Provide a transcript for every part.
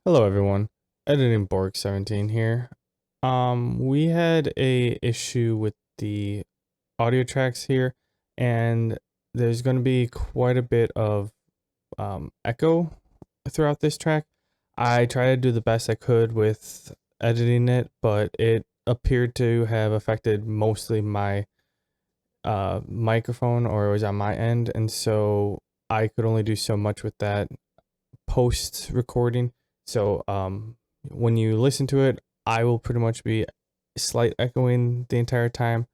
Hello everyone, editing Borg17 here. We had a issue with the audio tracks here, and there's going to be quite a bit of echo throughout this track. I tried to do the best I could with editing it, but it appeared to have affected mostly my microphone, or it was on my end, and so I could only do so much with that post recording. So when you listen to it, I will pretty much be slight echoing the entire time.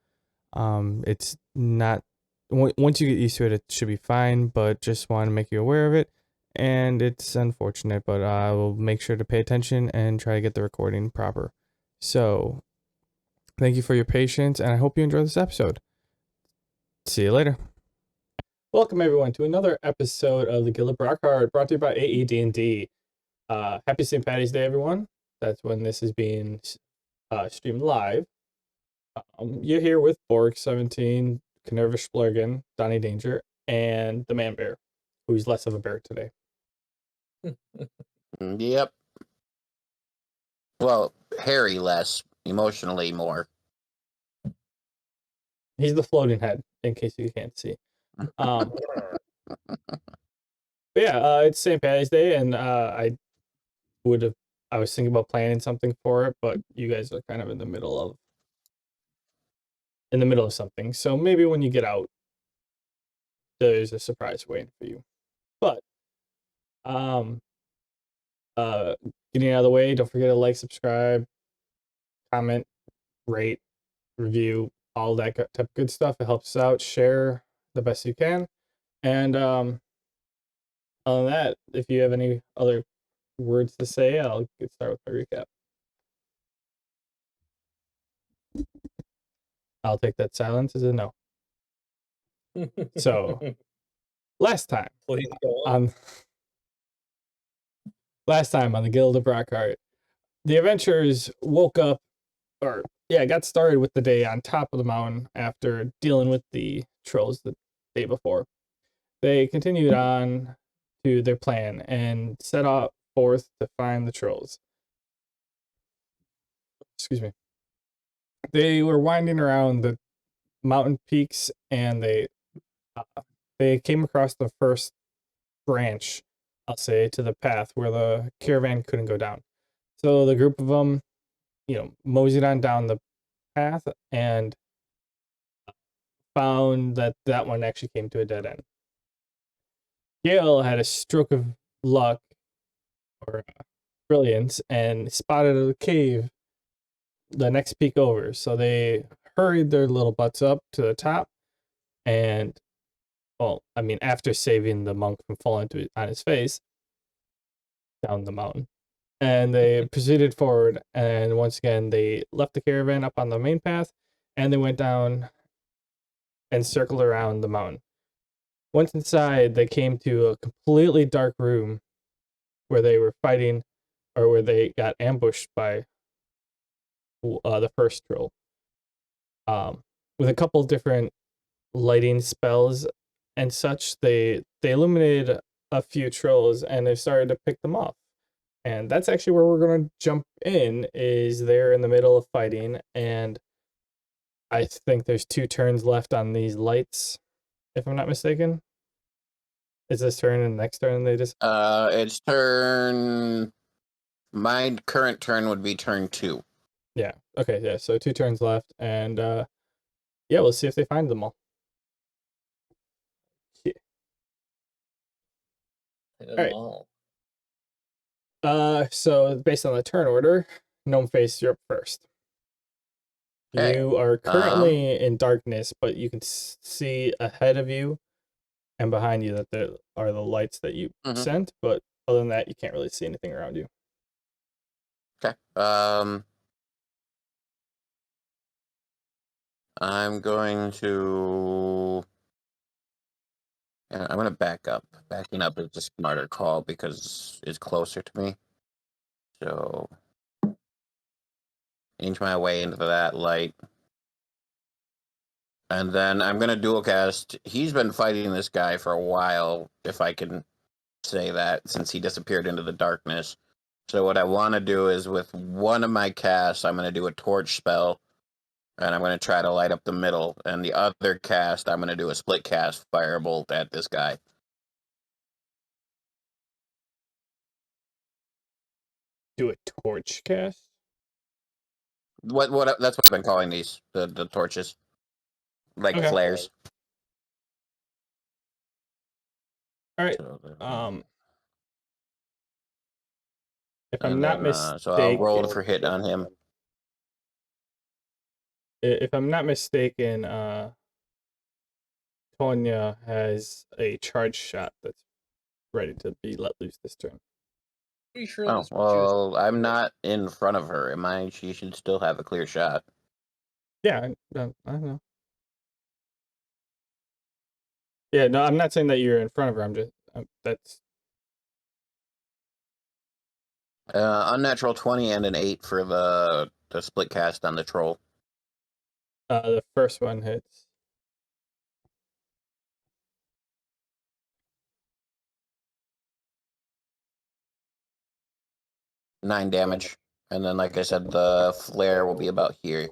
It's not once you get used to it, it should be fine. But just want to make you aware of it, and it's unfortunate, but I will make sure to pay attention and try to get the recording proper. So thank you for your patience, and I hope you enjoy this episode. See you later. Welcome everyone to another episode of the Gale Brockheart, brought to you by AED&D. Happy St. Patty's Day, everyone. That's when this is being streamed live. You're here with Borg17, Canerva Splurgen, Donnie Danger, and the Man Bear, who's less of a bear today. Yep. Well, hairy less, emotionally more. He's the floating head, in case you can't see. But yeah, it's St. Patty's Day, and I was thinking about planning something for it, but you guys are kind of in the middle of something. So maybe when you get out, there's a surprise waiting for you. But getting out of the way, don't forget to like, subscribe, comment, rate, review, all that type of good stuff. It helps us out. Share the best you can. And other than that, if you have any other words to say, I'll get started with my recap. I'll take that silence as a no. So last time on the Guild of Brockheart, the adventurers woke up, got started with the day on top of the mountain after dealing with the trolls the day before. They continued on to their plan and set off forth to find the trolls. Excuse me. They were winding around the mountain peaks, and they came across the first branch, I'll say, to the path where the caravan couldn't go down. So the group of them, moseyed on down the path and found that one actually came to a dead end. Gale had a stroke of luck or brilliance and spotted a cave the next peak over. So they hurried their little butts up to the top, and after saving the monk from falling on his face down the mountain, and they proceeded forward. And once again, they left the caravan up on the main path, and they went down and circled around the mountain. Once inside, they came to a completely dark room where they were fighting, or where they got ambushed by the first troll. With a couple different lighting spells and such, they illuminated a few trolls, and they started to pick them off. And that's actually where we're going to jump in, is they're in the middle of fighting, and I think there's 2 turns left on these lights, if I'm not mistaken. Is this turn and the next turn they just... It's turn... My current turn would be turn 2. Yeah, okay, yeah, so 2 turns left, and we'll see if they find them all. Yeah. All right. So based on the turn order, Gnomeface, you're up first. Okay. You are currently in darkness, but you can see ahead of you and behind you that there are the lights that you sent, but other than that, you can't really see anything around you. Okay. I'm going to back up. Backing up is a smarter call because it's closer to me. So inch my way into that light. And then I'm going to dual cast. He's been fighting this guy for a while, if I can say that, since he disappeared into the darkness. So what I want to do is with one of my casts, I'm going to do a torch spell, and I'm going to try to light up the middle. And the other cast, I'm going to do a split cast firebolt at this guy. Do a torch cast. What? That's what I've been calling these the torches, like Okay. flares. All right. So, If I'm and not then so I'll roll mistaken, for hit on him. if I'm not mistaken, Tonya has a charge shot that's ready to be let loose this turn. Pretty sure Oh that's what she was. well, I'm not in front of her. Am I? She should still have a clear shot. Yeah, I know. Yeah, no, I'm not saying that you're in front of her. I'm just that's Unnatural 20 and an 8 for the split cast on the troll. the first one hits. Nine damage. And then, like I said, the flare will be about here.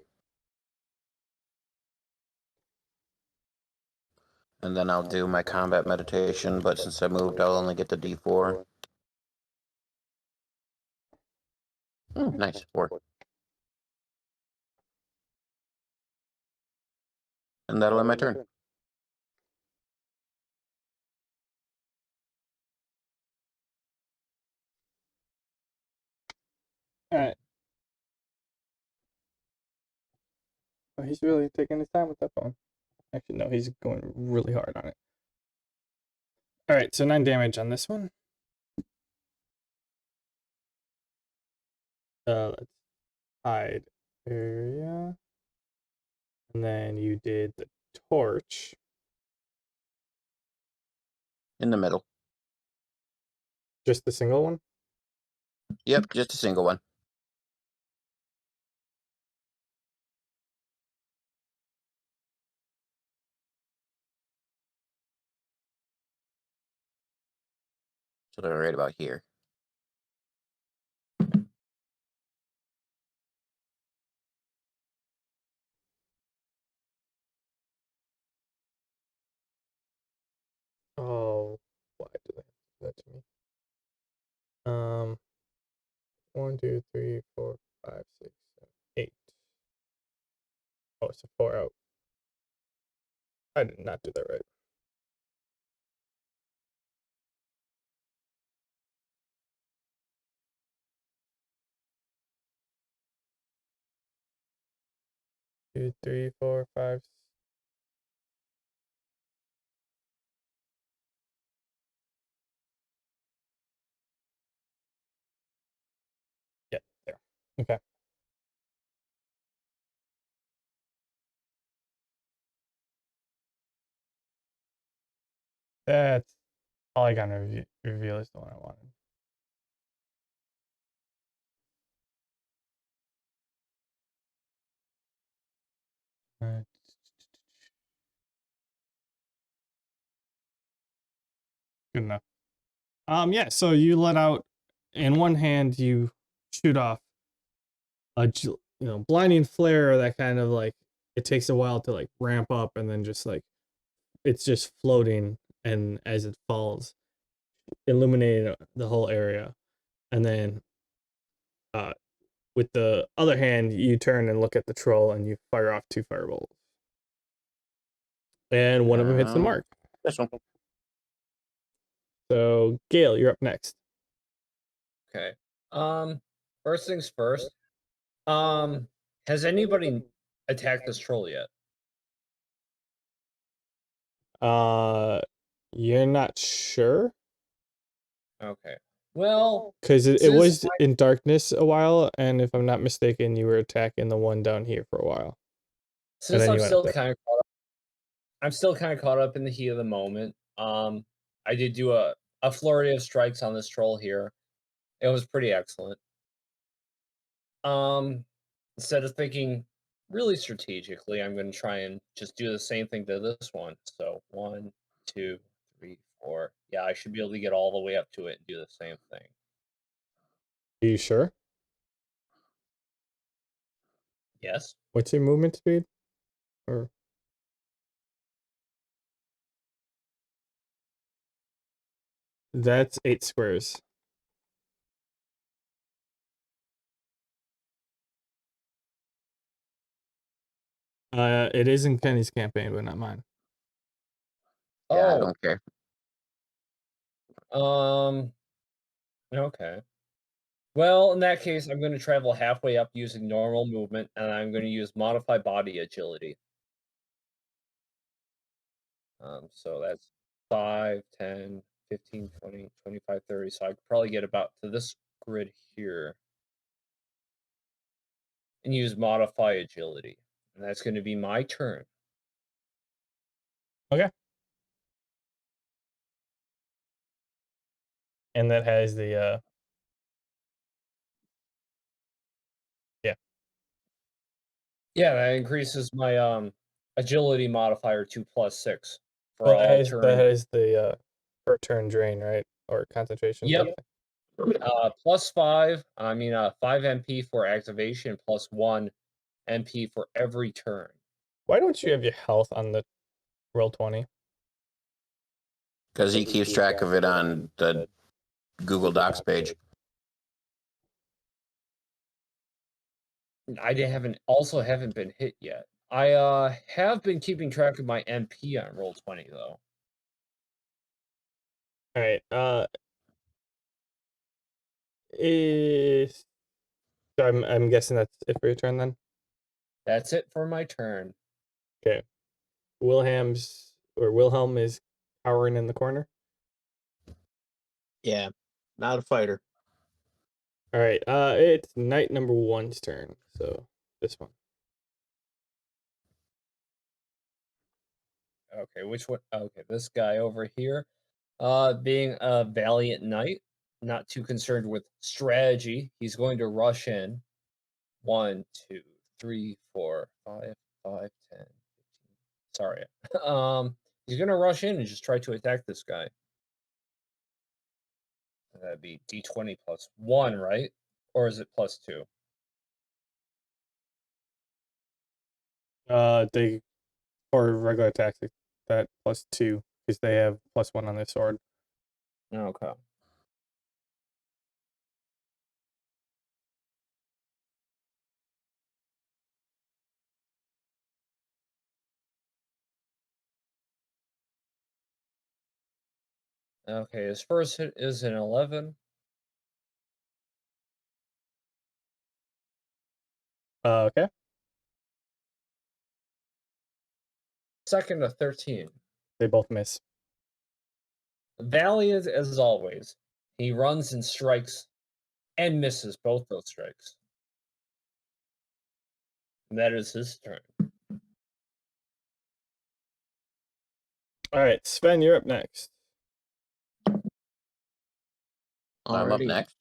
And then I'll do my combat meditation, but since I moved, I'll only get the D4. Nice, 4. And that'll end my turn. All right. Oh, he's really taking his time with that phone. Actually, no, he's going really hard on it. All right, so 9 damage on this one. Let's hide area. And then you did the torch. In the middle. Just the single one? Yep, just a single one. So they're right about here. Oh, why do they do that to me? 1, 2, 3, 4, 5, 6, 7, 8. Oh, it's a 4 out. I did not do that right. Two, three, four, five. Yeah, there. Okay. That's all I got to reveal is the one I wanted. Uh, Good enough. Yeah, so you let out, in one hand, you shoot off a blinding flare that kind of like, it takes a while to like ramp up and then just like it's just floating, and as it falls, illuminating the whole area. And then uh with the other hand, you turn and look at the troll and you fire off 2 fireballs. And one of them hits the mark. This one. So Gale, you're up next. Okay. First things first. Has anybody attacked this troll yet? You're not sure? Okay. Well, Because it since was in darkness a while, and if I'm not mistaken, you were attacking the one down here for a while. since then I'm you went up still there. kind of caught up, I'm still kind of caught up in the heat of the moment. I did do a flurry of strikes on this troll here. It was pretty excellent. Um, Instead of thinking really strategically, I'm going to try and just do the same thing to this one. So 1, 2, 3, 4. Yeah, I should be able to get all the way up to it and do the same thing. Are you sure? Yes. What's your movement speed? Or that's 8 squares. It is in Kenny's campaign, but not mine. Yeah, I Oh, don't care. Okay. Well, in that case, I'm going to travel halfway up using normal movement, and I'm going to use modified body agility. So that's 5, 10, 15, 20, 25, 30. So I could probably get about to this grid here and use modify agility. And that's going to be my turn. Okay. And that has the yeah. Yeah, that increases my agility modifier to +6 for Well, all that turns. has the per turn drain, right? Or concentration type Yep. thing. +5. 5 MP for activation, +1 MP for every turn. Why don't you have your health on the roll 20? Because he keeps track of it on the Google Docs page. I haven't been hit yet. I have been keeping track of my MP on roll 20 though. All right. Is so I'm guessing that's it for your turn then. That's it for my turn. Okay. Wilhelm is cowering in the corner. Yeah, not a fighter. All right. It's knight number 1's turn. So this one. Okay, which one? Okay, this guy over here. Being a valiant knight, not too concerned with strategy, he's going to rush in. 1, 2, 3, 4, 5, 5, 10, 15. Sorry. He's gonna rush in and just try to attack this guy. That'd be D20 +1, right? Or is it +2? They or regular attacks that +2 because they have +1 on their sword. Okay. Okay, his first hit is an 11. Okay. Second, a 13. They both miss. Valiant as always. He runs and strikes and misses both those strikes. And that is his turn. All right, Sven, you're up next. I'm up Alrighty. next.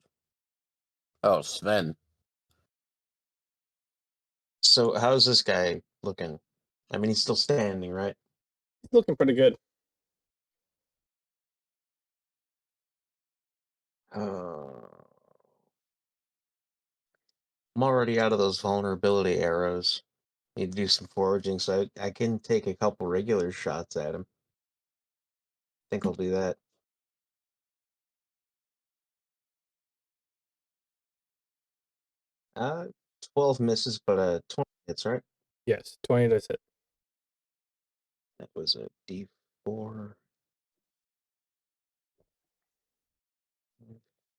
Oh, Sven. So how's this guy looking? I mean, he's still standing, right? He's looking pretty good. I'm already out of those vulnerability arrows. Need to do some foraging, so I can take a couple regular shots at him. Think I'll do that. Uh, 12 misses, but 20 hits, right? Yes, 20 does hit. That was a D4.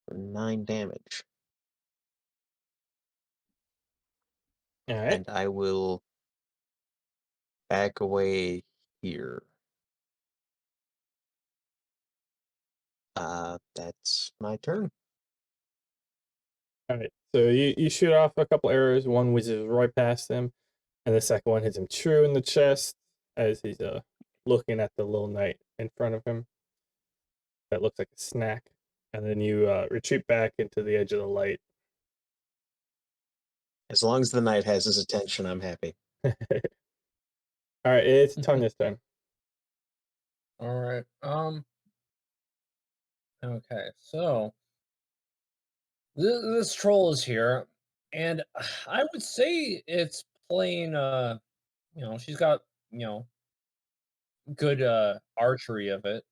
For 9 damage. All right. And I will back away here. That's my turn. All right. So you shoot off a couple arrows. One whizzes right past him, and the second one hits him true in the chest as he's looking at the little knight in front of him. That looks like a snack. And then you retreat back into the edge of the light. As long as the knight has his attention, I'm happy. All right, it's Tanya's turn. All right. Okay, so This troll is here, and I would say it's playing. She's got you know good archery of it,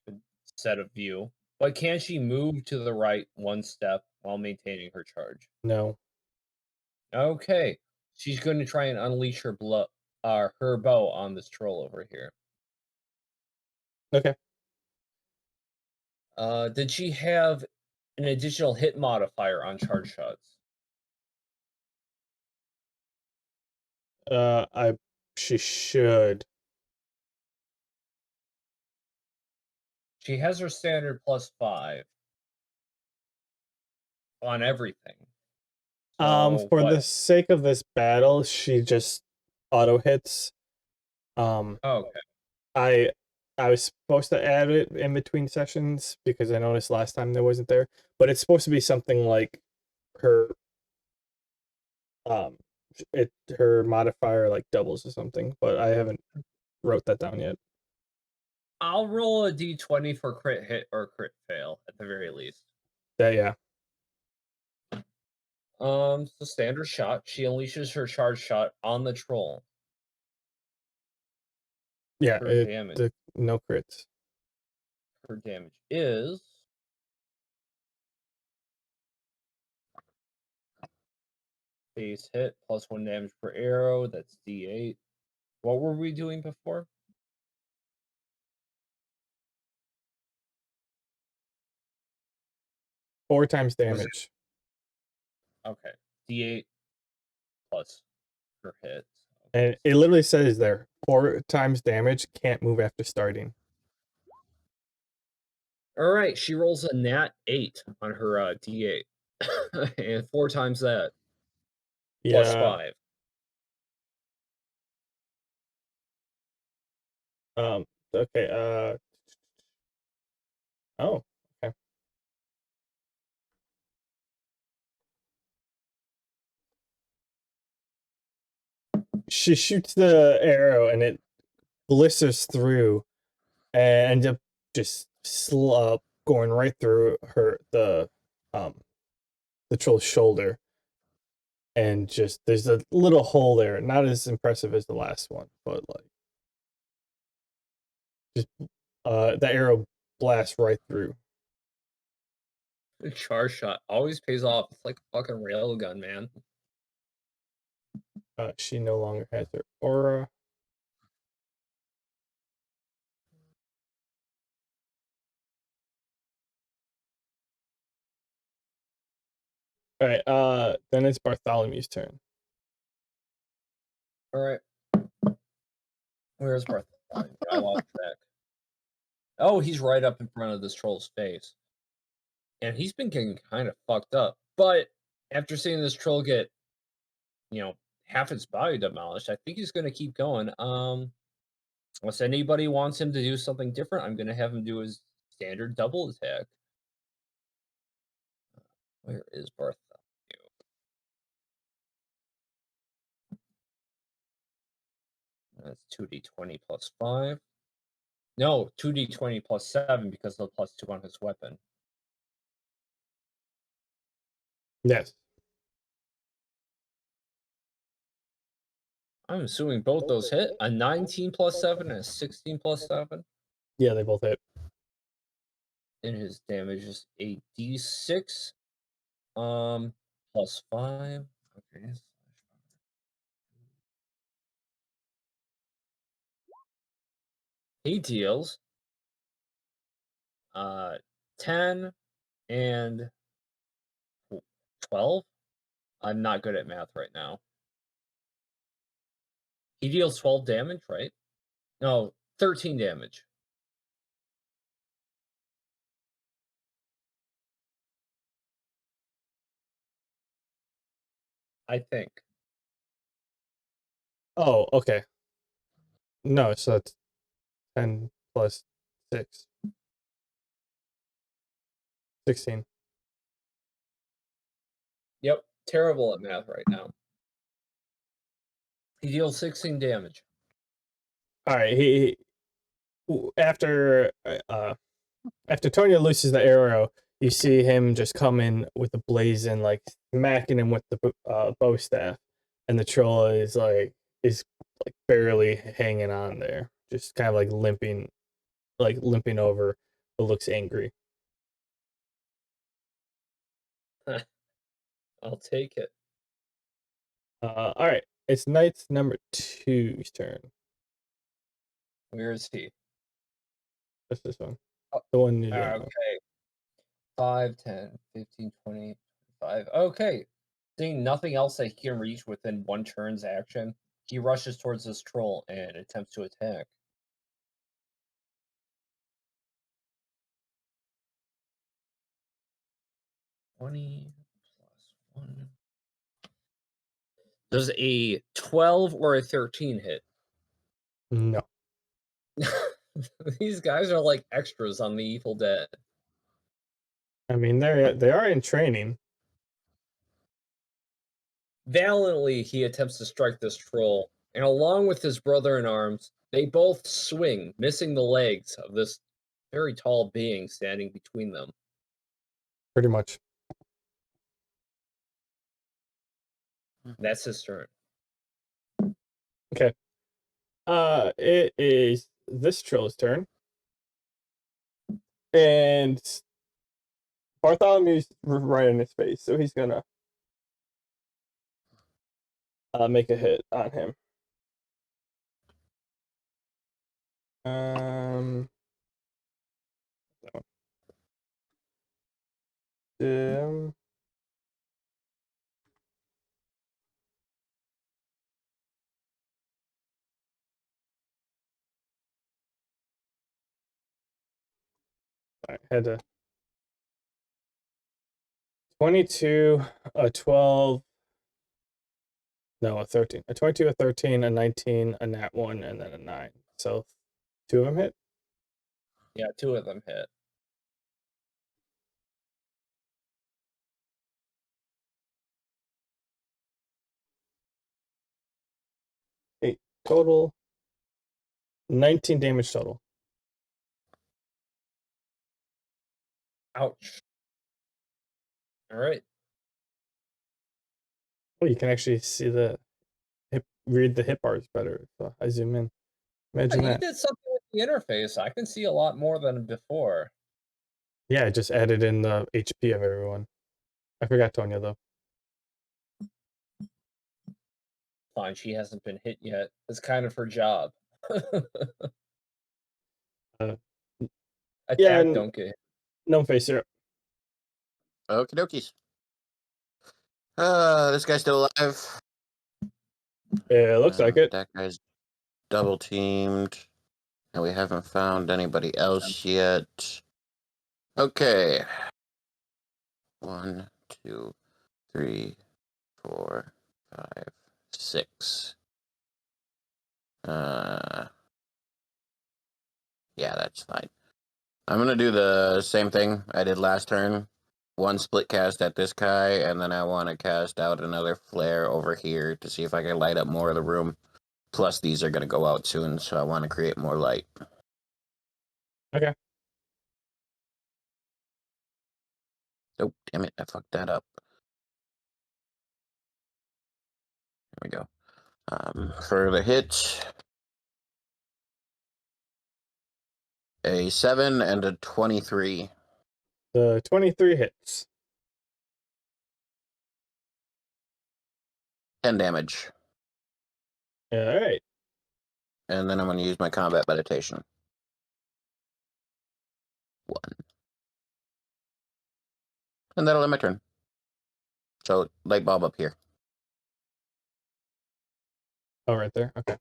good set of view. But can she move to the right one step while maintaining her charge? No. Okay, she's going to try and unleash her bow on this troll over here. Okay. Did she have an additional hit modifier on charge shots? She should. She has her standard +5 on everything. So For what? the sake of this battle, she just auto hits. Okay. I was supposed to add it in between sessions because I noticed last time there wasn't there, but it's supposed to be something like her um her modifier like doubles or something, but I haven't wrote that down yet. I'll roll a d20 for crit hit or crit fail at the very least. Yeah. So standard shot. She unleashes her charge shot on the troll. Yeah, Her damage. no crits. Her damage is base hit +1 damage per arrow. That's d8. What were we doing before? 4 times damage. Okay, d8 plus her hit. And it literally says there 4 times damage, can't move after starting. All right, she rolls a nat 8 on her d8, and 4 times that Yeah. +5. Okay. Oh. Okay. She shoots the arrow and it blisters through and ends up just going right through the troll's shoulder, and just there's a little hole there, not as impressive as the last one, but like just the arrow blasts right through. The charge shot always pays off. It's like a fucking railgun, man. She no longer has her aura. All right, then it's Bartholomew's turn. All right. Where's Bartholomew? I lost track. Oh, he's right up in front of this troll's face. And he's been getting kind of fucked up. But after seeing this troll get, half its body demolished, I think he's going to keep going. Unless anybody wants him to do something different, I'm going to have him do his standard double attack. Where is Bartholomew? That's 2d20 plus 5. No, 2d20 plus 7 because of the +2 on his weapon. Yes. I'm assuming both those hit. A 19 plus 7 and a 16 plus 7. Yeah, they both hit. And his damage is a d6 plus 5. Okay. He deals 10 and 12. I'm not good at math right now. He deals 12 damage, right? No, 13 damage. I think. Oh, okay. No, so it's 10 plus 6. 16. Yep, terrible at math right now. He deals 16 damage. All right, he after Tonya looses the arrow, you see him just come in with a blaze and like smacking him with the bow staff, and the troll is like barely hanging on there, just kind of like limping over, but looks angry. I'll take it. All right, it's knight's number 2's turn. Where is he? Just this one, Oh, the one you didn't know. Okay. 5, 10, 15, 20, 25. Okay. Seeing nothing else that he can reach within one turn's action, he rushes towards this troll and attempts to attack. 20 plus 1. Does a 12 or a 13 hit? No, These guys are like extras on the Evil Dead. I mean they are in training. Valiantly, he attempts to strike this troll, and along with his brother in arms, they both swing, missing the legs of this very tall being standing between them. Pretty much. That's his turn. Okay. It is this troll's turn, and Bartholomew's right in his face, so he's gonna make a hit on him. That one. I had a 22, a 12, no, a 13, a 22, a 13, a 19, a nat 1, and then a 9. So 2 of them hit. Yeah, 2 of them hit. Eight total. 19 damage total. Ouch. All right. Oh, you can actually see read the hit bars better if I zoom in. Imagine Yeah, you that. did something with the interface. I can see a lot more than before. Yeah, I just added in the HP of everyone. I forgot Tonya though. Fine, she hasn't been hit yet. It's kind of her job. Uh, yeah, Attack, don't get hit. Gnomeface, you're up. Okie dokies. This guy's still alive. Yeah, it looks like it. That guy's double teamed. And we haven't found anybody else yet. Okay. 1, 2, 3, 4, 5, 6. Yeah, that's fine. I'm gonna do the same thing I did last turn. 1 split cast at this guy, and then I want to cast out another flare over here to see if I can light up more of the room. Plus, these are gonna go out soon, so I want to create more light. Okay. Oh, damn it, I fucked that up. There we go. For the hit, a 7 and a 23. The 23 hits. 10 damage. All right. And then I'm going to use my combat meditation. 1. And that'll end my turn. So, light bulb up here. Oh, right there. Okay.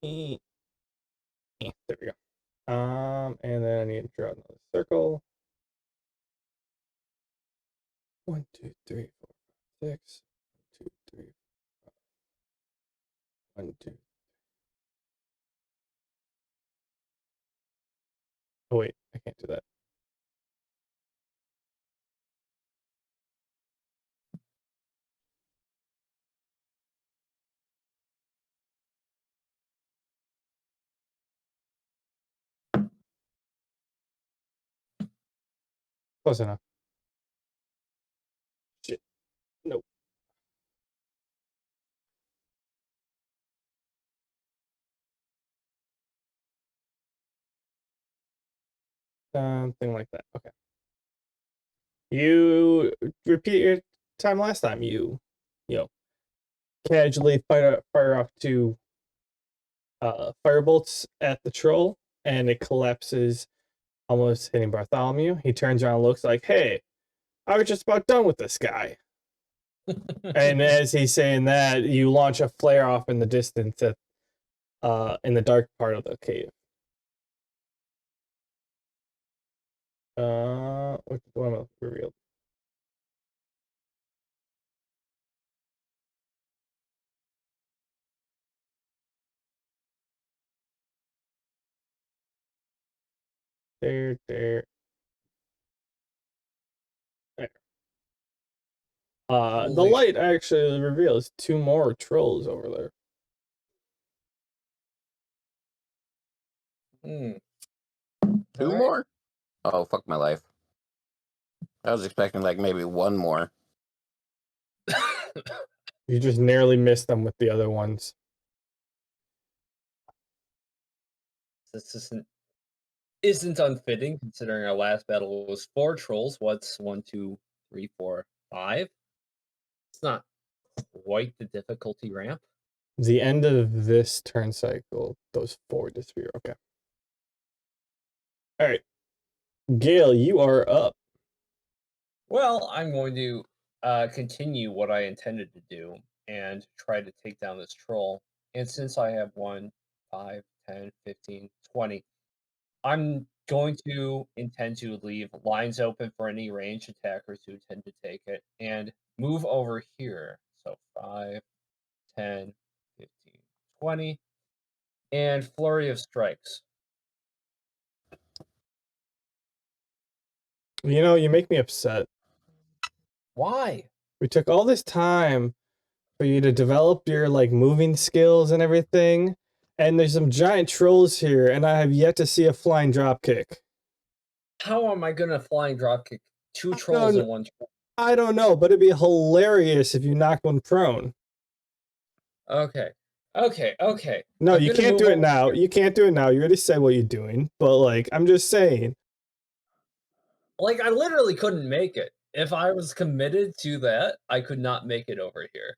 There we go. And then I need to draw another circle. 1, 2, 3, 4, 5, 6. 1, 2, 3, 5. 1, 2. Oh wait, I can't do that. Close enough. Shit. Nope. Something like that. Okay. You repeat your time last time. You know, casually fire off two firebolts at the troll, and it collapses, almost hitting Bartholomew. He turns around and looks like, hey, I was just about done with this guy. And as he's saying that, you launch a flare off in the distance at, in the dark part of the cave. What am I revealed? There. There. The Holy light actually reveals two more trolls over there. Hmm. Two Alright. more? Oh, fuck my life. I was expecting like maybe one more. You just narrowly missed them with the other ones. This isn't unfitting considering our last battle was 4 trolls. What's 1, 2, 3, 4, 5? It's not quite the difficulty ramp. The end of this turn cycle, those 4 disappear. Okay. All right. Gale, you are up. Well, I'm going to continue what I intended to do and try to take down this troll. And since I have 1, 5, 10, 15, 20, I'm going to intend to leave lines open for any ranged attackers who tend to take it and move over here. So 5, 10, 15, 20, and flurry of strikes. You know, you make me upset. Why? We took all this time for you to develop your like moving skills and everything, and there's some giant trolls here, and I have yet to see a flying drop kick. How am I going to flying dropkick 2 I trolls don't- in one troll? I don't know, but it'd be hilarious if you knocked one prone. Okay. Okay. No, I'm you gonna can't move do it over now. here. You can't do it now. You already said what you're doing, but like, I'm just saying. Like, I literally couldn't make it. If I was committed to that, I could not make it over here.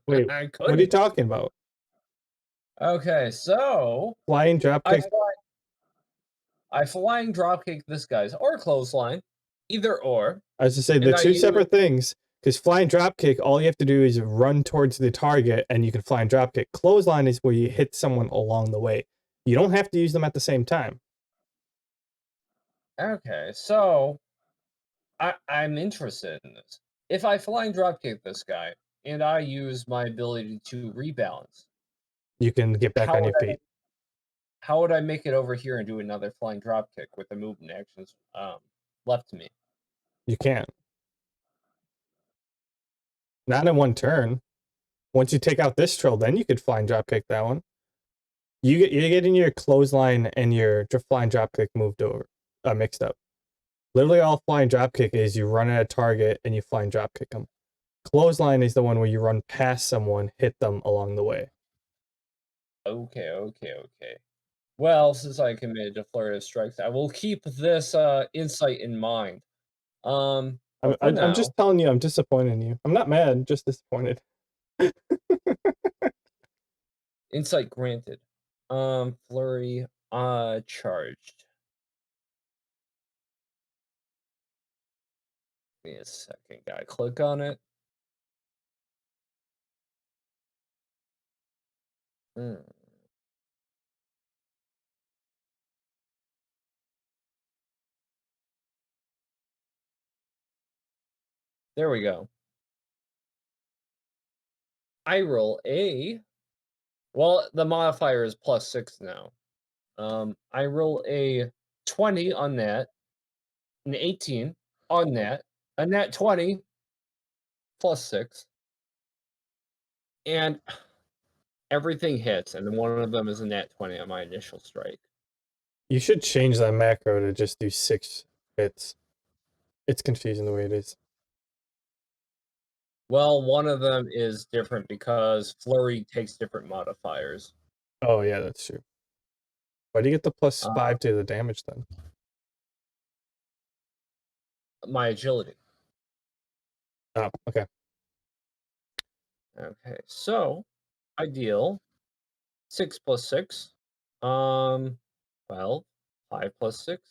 Wait, I what are you couldn't. talking about? Okay, so Flying drop I kick? flying dropkick this guy's or clothesline, either or. I was to say And they're I two use separate things. Because flying drop kick, all you have to do is run towards the target, and you can fly and drop kick. Clothesline is where you hit someone along the way. You don't have to use them at the same time. Okay, so I'm interested in this. If I flying dropkick this guy and I use my ability to rebalance, You can get back how on would your I feet. how would I make it over here and do another flying dropkick with the movement actions left to me? You can't. Not in one turn. Once you take out this troll, then you could fly and drop kick that one. You're getting your clothesline and your flying drop kick moved over, mixed up. Literally, all flying drop kick is you run at a target and you fly and drop kick them. Clothesline is the one where you run past someone, hit them along the way. Okay. Well, since I committed to flurry of strikes, I will keep this insight in mind. But for I'm now, just telling you, I'm disappointed in you. I'm not mad, just disappointed. insight granted. Flurry charged. Give me a second, guy. Click on it. Hmm. There we go. I roll a. Well, the modifier is +6 now. I roll a 20 on that, an 18 on that, a nat 20 +6, and everything hits, and then one of them is a nat 20 on my initial strike. You should change that macro to just do 6 hits. It's confusing the way it is. Well, one of them is different because flurry takes different modifiers. Oh yeah, that's true. Why do you get the plus 5 to the damage then? My agility. Oh, okay. Okay, so I deal 6 plus 6. 12. 5 plus 6.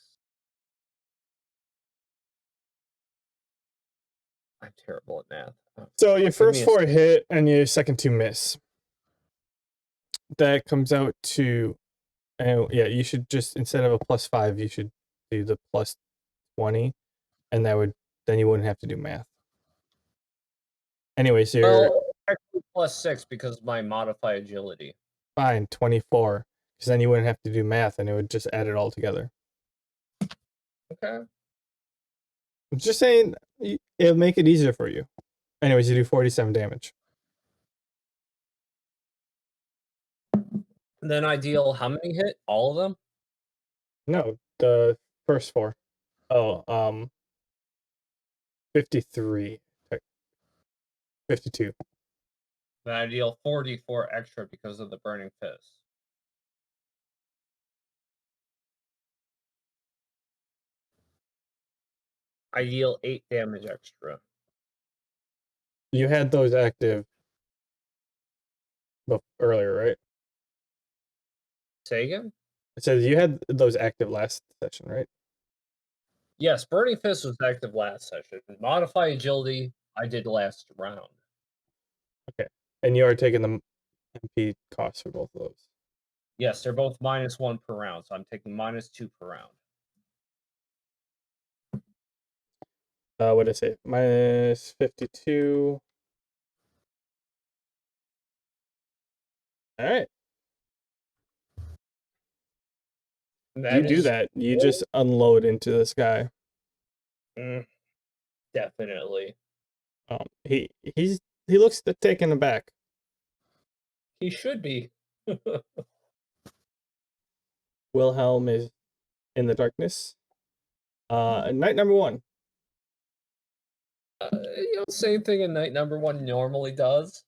I'm terrible at math. So your Give first me a 4 hit and your second 2 miss. That comes out to, yeah, you should just, instead of a plus 5, you should do the plus 20, and that would, then you wouldn't have to do math. Anyway, so you're Well, actually plus 6 because of my modify agility. fine, 24, because then you wouldn't have to do math, and it would just add it all together. Okay. I'm just saying, it'll make it easier for you. Anyways, you do 47 damage. Then I deal how many hit? All of them? No, the first 4. Oh, 53. 52. Then I deal 44 extra because of the burning fist. I deal 8 damage extra. You had those active earlier, right? Say again? It says you had those active last session, right? Yes, burning fist was active last session. Modify agility I did last round. Okay. And you are taking the MP costs for both of those. Yes, they're both -1 per round, so I'm taking -2 per round. What did I say? Minus 52. All right. You do that. You just unload into this guy. Definitely. He looks taken aback. He should be. Wilhelm is in the darkness. Night number 1. Same thing in night number 1 normally does.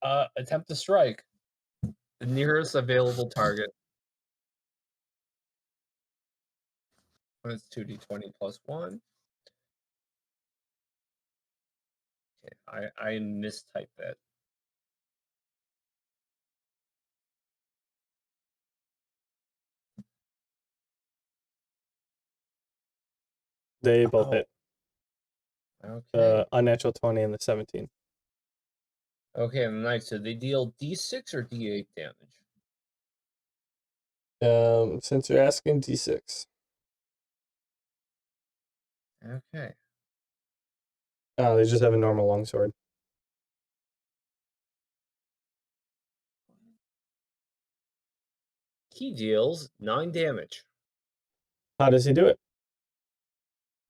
Attempt to strike the nearest available target. That's 2d20 plus 1. Okay, I mistyped that. They both hit. Okay. Unnatural 20 and the 17. Okay, and the knight, so they deal d6 or d8 damage? Since you're asking, D6. Okay. They just have a normal longsword. He deals 9 damage. How does he do it?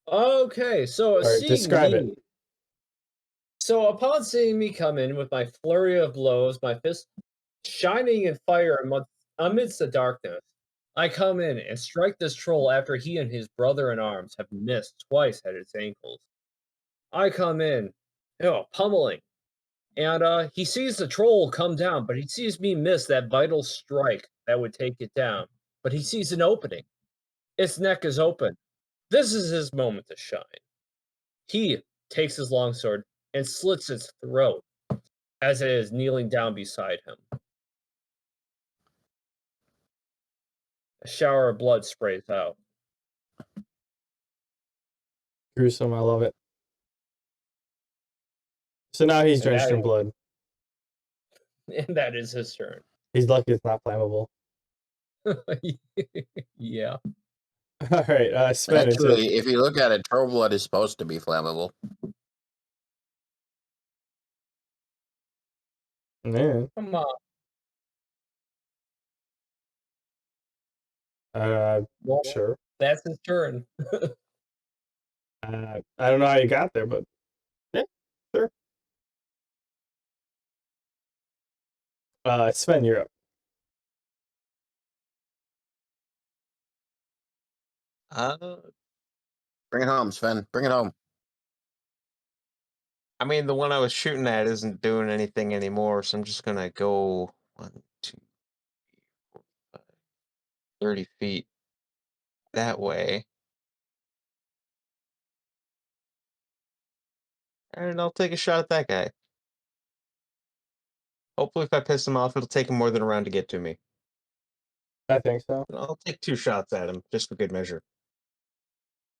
Okay, so seeing describe me. it. So upon seeing me come in with my flurry of blows, my fist shining in fire amidst the darkness, I come in and strike this troll after he and his brother-in-arms have missed twice at its ankles. I come in, pummeling, and he sees the troll come down, but he sees me miss that vital strike that would take it down. But he sees an opening. Its neck is open. This is his moment to shine. He takes his longsword and slits its throat as it is kneeling down beside him. A shower of blood sprays out. Gruesome, I love it. So now he's drenched in blood. And that is his turn. He's lucky it's not flammable. Yeah. All right, Sven. Actually, if you look at it, troll blood is supposed to be flammable. Yeah. Come on. Well, Sure. that's his turn. I don't know how you got there, but yeah, sure. Sven, you're up. Bring it home, Sven. Bring it home. I mean, the one I was shooting at isn't doing anything anymore, so I'm just gonna go 1, 2, 4, 5, 30 feet that way. And I'll take a shot at that guy. Hopefully, if I piss him off, it'll take him more than a round to get to me. I think so. I'll take 2 shots at him, just for good measure.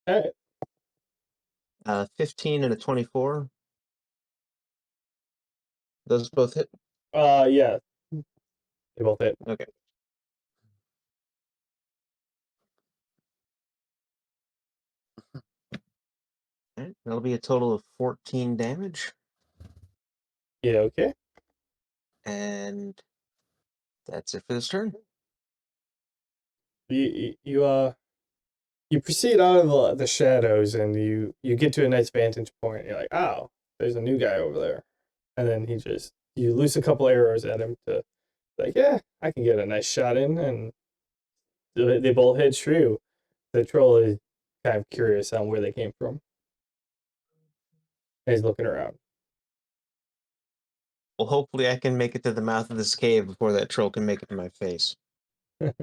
All right. 15 and a 24. Those both hit? Yeah. They both hit. Okay. Alright, that'll be a total of 14 damage. Yeah, okay. And that's it for this turn. You proceed out of the shadows and you get to a nice vantage point. You're like, oh, there's a new guy over there. And then you loose a couple arrows at him to like, yeah, I can get a nice shot in, and they both hit true. The troll is kind of curious on where they came from. And he's looking around. Well, hopefully I can make it to the mouth of this cave before that troll can make it to my face. And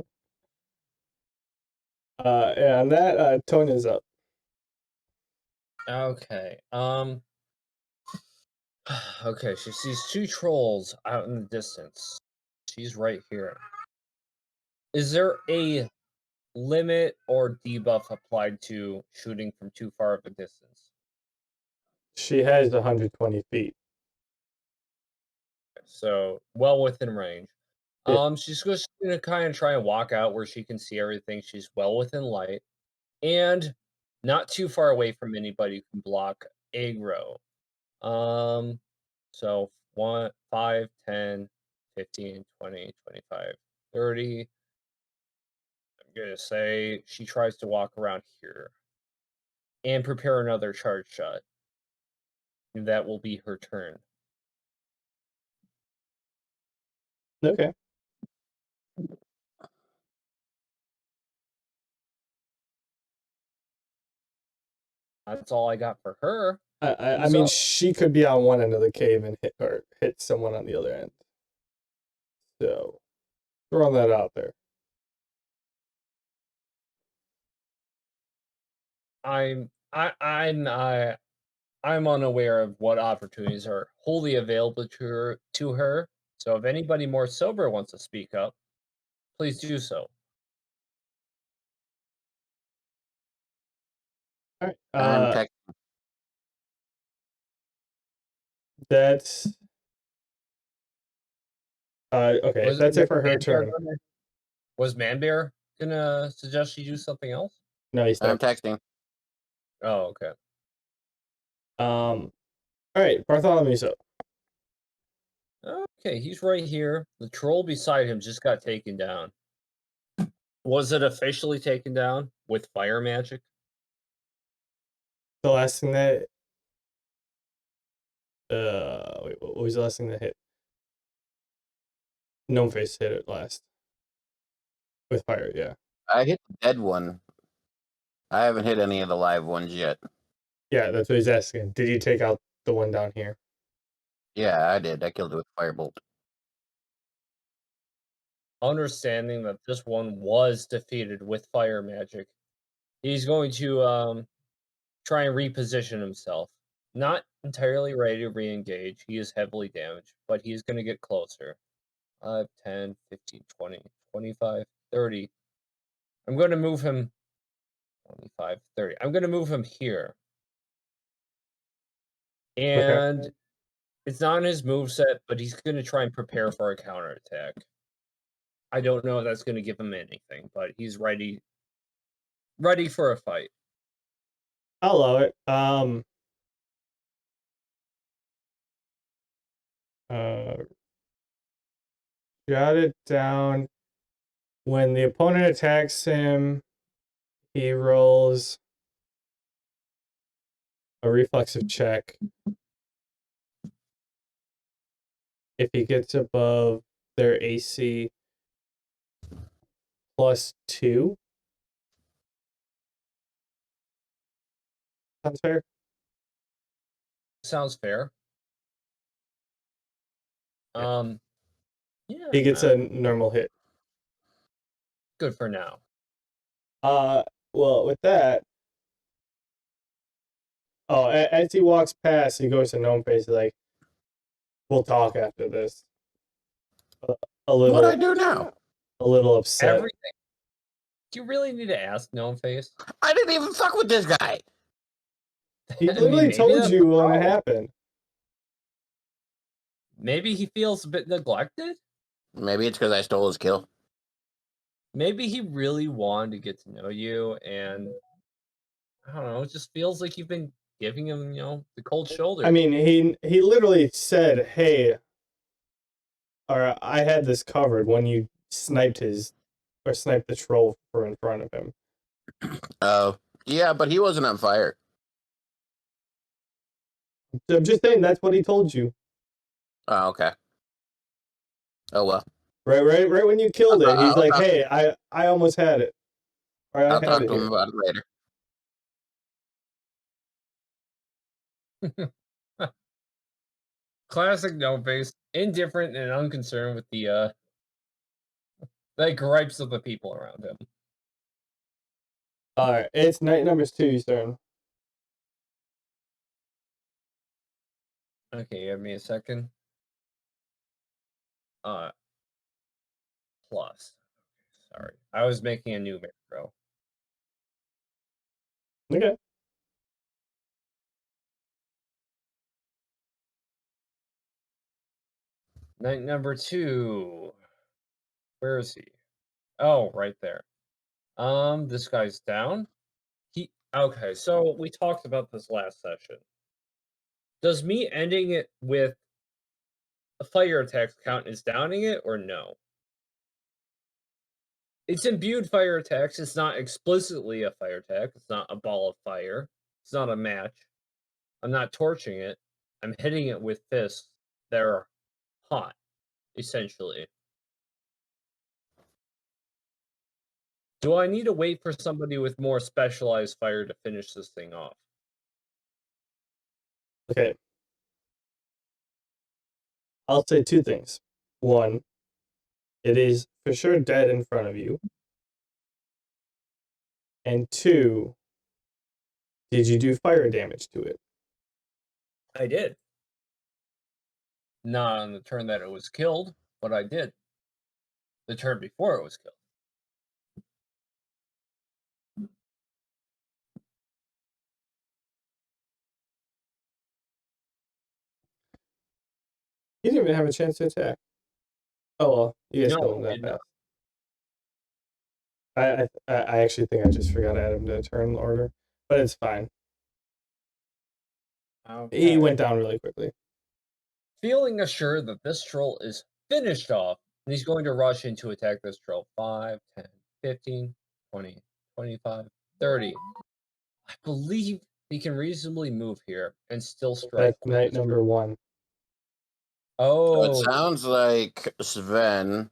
that Tone is up. Okay. Okay, she sees 2 trolls out in the distance. She's right here. Is there a limit or debuff applied to shooting from too far of a distance? She has 120 feet. So well within range. Yeah. She's just gonna kind of try and walk out where she can see everything. She's well within light and not too far away from anybody who can block aggro. So 1, 5, 10, 15, 20, 25, 30. I'm gonna say she tries to walk around here and prepare another charge shot. And that will be her turn. Okay. That's all I got for her. I mean, she could be on one end of the cave and hit someone on the other end. So, throwing that out there. I'm unaware of what opportunities are wholly available to her. So if anybody more sober wants to speak up, please do so. All right. I'm tech. That's okay. Was That's it for her Man Bear turn. was Man Bear gonna suggest she do something else? No, he's I'm stuck. texting. Oh, okay. All right. Bartholomew's up. Okay, he's right here. The troll beside him just got taken down. Was it officially taken down with fire magic? The last thing that wait, what was the last thing that hit? Gnomeface hit it last with fire. Yeah. I hit the dead one. I haven't hit any of the live ones yet. Yeah, that's what he's asking. Did you take out the one down here? Yeah, I did. I killed it with firebolt. Understanding that this one was defeated with fire magic, he's going to try and reposition himself. Not entirely ready to re-engage. He is heavily damaged, but he's going to get closer. 5, 10, 15, 20, 25, 30. I'm going to move him 25, 30. I'm going to move him here. And it's not in his moveset, but he's going to try and prepare for a counterattack. I don't know if that's going to give him anything, but he's ready for a fight. I'll allow it. Jot it down. When the opponent attacks him, he rolls a reflexive check. If he gets above their AC +2, Sounds fair. Sounds fair. Yeah. Yeah, He gets a normal hit. good for now. Well, with that, as he walks past, he goes to Gnomeface. He's like, "We'll talk after this." A What little, I do now? a little upset. Everything. Do you really need to ask Gnomeface? I didn't even fuck with this guy. He I mean, literally maybe told that's you the when it problem. happened. Maybe he feels a bit neglected. Maybe it's because I stole his kill. Maybe he really wanted to get to know you, and I don't know. It just feels like you've been giving him, the cold shoulder. I mean, he literally said, "Hey, or I had this covered when you sniped the troll for in front of him." Oh, yeah, but he wasn't on fire. I'm just saying that's what he told you. Oh, okay. Oh well. Right when you killed it, he's I'll like, talk- "Hey, I almost had it. Or I I'll had talk it to him here." about it later. Classic Gnomeface, indifferent and unconcerned with the gripes of the people around him. All right, it's night number 2's turn. Okay, give me a second. Plus. Sorry, I was making a new macro. Okay. Night number 2. Where is he? Oh, right there. This guy's down. Okay, so we talked about this last session. Does me ending it with a fire attack count as downing it or no? It's imbued fire attacks. It's not explicitly a fire attack. It's not a ball of fire. It's not a match. I'm not torching it. I'm hitting it with fists that are hot, essentially. Do I need to wait for somebody with more specialized fire to finish this thing off? Okay. I'll say 2 things. 1, it is for sure dead in front of you. And 2, did you do fire damage to it? I did. Not on the turn that it was killed, but I did. The turn before it was killed. You didn't even have a chance to attack. Oh well, you guys killed him that No. fast. I actually think I just forgot to add him to the turn order, but it's fine. He went down really quickly. Feeling assured that this troll is finished off, and he's going to rush in to attack this troll. 5, 10, 15, 20, 25, 30. I believe he can reasonably move here and still strike. That's night number 1. So it Oh, sounds like Sven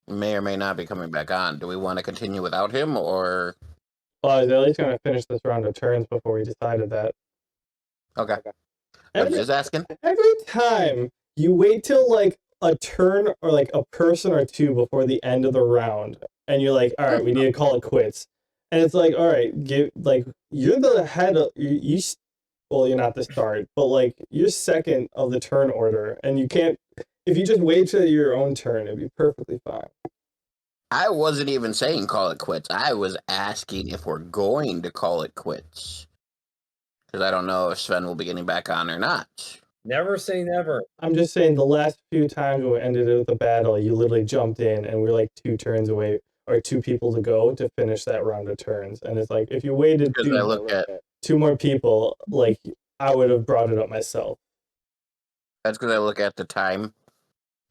may or may not be coming back on. Do we want to continue without him, or Well, I was at least going to finish this round of turns before we decided that. okay? I'm just asking. Every time you wait till like a turn or like a person or 2 before the end of the round, and you're like, all right, we need to call it quits. And it's like, all right, you're the head of well, you're not the start, but like you're second of the turn order, and you can't. If you just wait till your own turn, it'd be perfectly fine. I wasn't even saying call it quits. I was asking if we're going to call it quits. Because I don't know if Sven will be getting back on or not. never say never. I'm just saying the last few times when we ended it with a battle, you literally jumped in, and we're like 2 turns away, or 2 people to go to finish that round of turns. And it's like, if you waited Because I look at 2 more people, like, I would have brought it up myself. that's because I look at the time,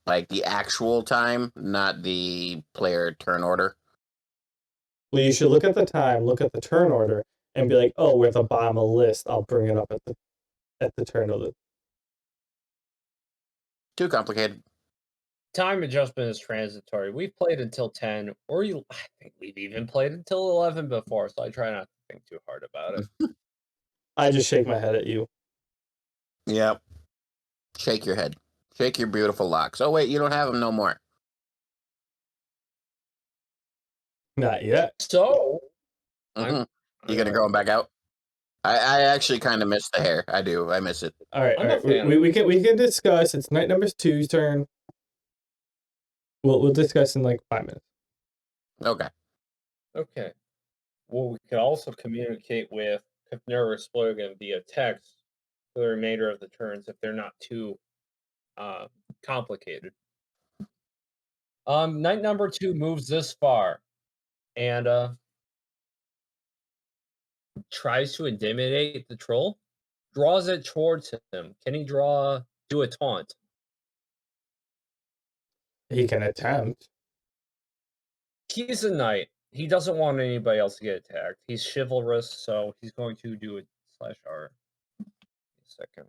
like the actual time, not the player turn order. Well, you should look at the time, look at the turn order, and be like, oh, we're at the bottom of the list. I'll bring it up at the turn of the. Too complicated. Time adjustment is transitory. We've played until 10, or I think we've even played until 11 before, so I try not to think too hard about it. I just shake my head at you. Yep. Shake your head. Shake your beautiful locks. Oh, wait, you don't have them no more. Not yet. So, You gonna grow them back out? I actually kind of miss the hair. I do. I miss it. All right, I'm all a right. fan. We can discuss. It's night number 2's turn. We'll discuss in like 5 minutes. Okay. Okay. Well, we could also communicate with Kefner or Splogan via text for the remainder of the turns if they're not too complicated. Night number 2 moves this far and tries to intimidate the troll. Draws it towards him. Can he do a taunt? He can attempt. He's a knight. He doesn't want anybody else to get attacked. He's chivalrous, so he's going to do a /R. Second.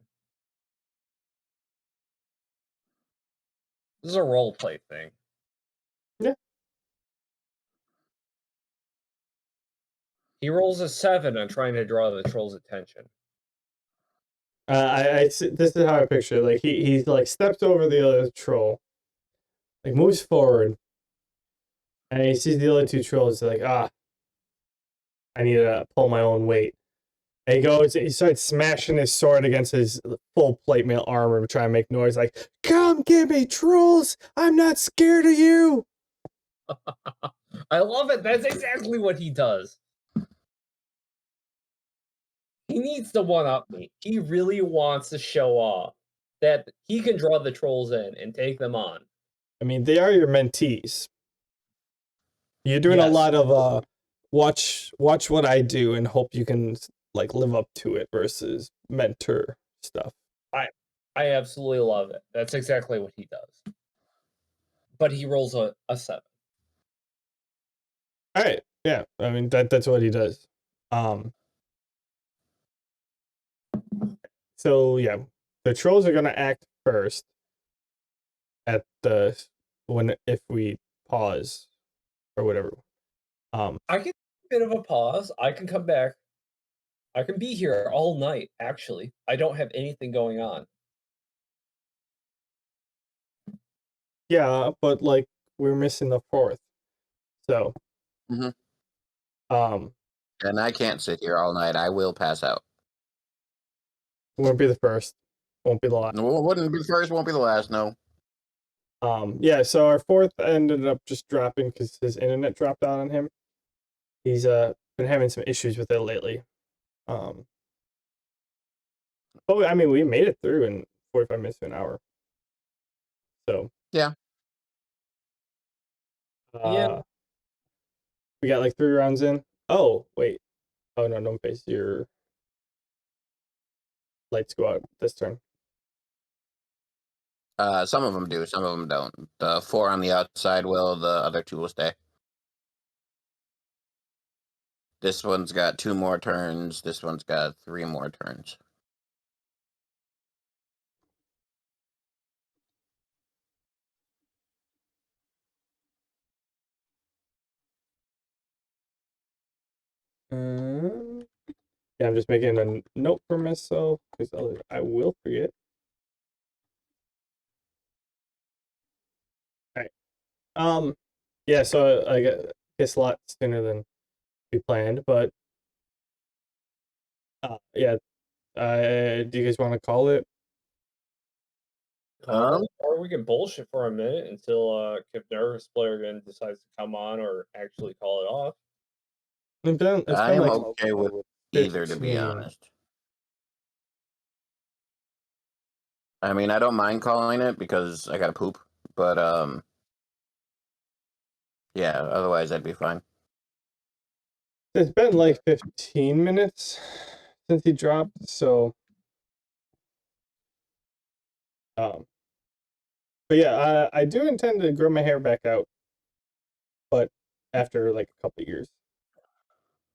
This is a role play thing. Yeah. He rolls a 7 on trying to draw the troll's attention. This is how I picture it. Like he like steps over the other troll, like moves forward, and he sees the other 2 trolls. Like I need to pull my own weight. And he starts smashing his sword against his full plate mail armor to try and make noise. Like, come get me, trolls! I'm not scared of you. I love it. That's exactly what he does. He needs to one-up me. He really wants to show off that he can draw the trolls in and take them on. I mean, they are your mentees. You're doing a lot of watch what I do and hope you can like live up to it versus mentor stuff. I absolutely love it. That's exactly what he does. But he rolls a 7. All right, yeah. I mean that's what he does. So yeah, the trolls are gonna act first at the if we pause or whatever. I can take a bit of a pause. I can come back. I can be here all night, actually. I don't have anything going on. Yeah, but like we're missing the 4th. So and I can't sit here all night. I will pass out. Won't be the first. Won't be the last. No, it wouldn't be the first, won't be the last, no. Yeah, so our 4th ended up just dropping because his internet dropped out on him. He's been having some issues with it lately. But I mean, we made it through in 45 minutes to an hour. So yeah. We got like 3 rounds in. Oh wait. Oh no, Gnomeface, your lights go out this turn. Some of them do, some of them don't. The 4 on the outside will, the other 2 will stay. This one's got 2 more turns. This one's got 3 more turns. Yeah, I'm just making a note for myself because I will forget. All right. Yeah, so I guess a lot sooner than we planned, but yeah. Do you guys want to call it? Or we can bullshit for a minute until Kefner player again decides to come on or actually call it off. It's been I am like okay with either, to be honest. I mean, I don't mind calling it because I gotta poop, but yeah, otherwise I'd be fine. It's been like 15 minutes since he dropped, so but yeah, I do intend to grow my hair back out, but after like a couple years,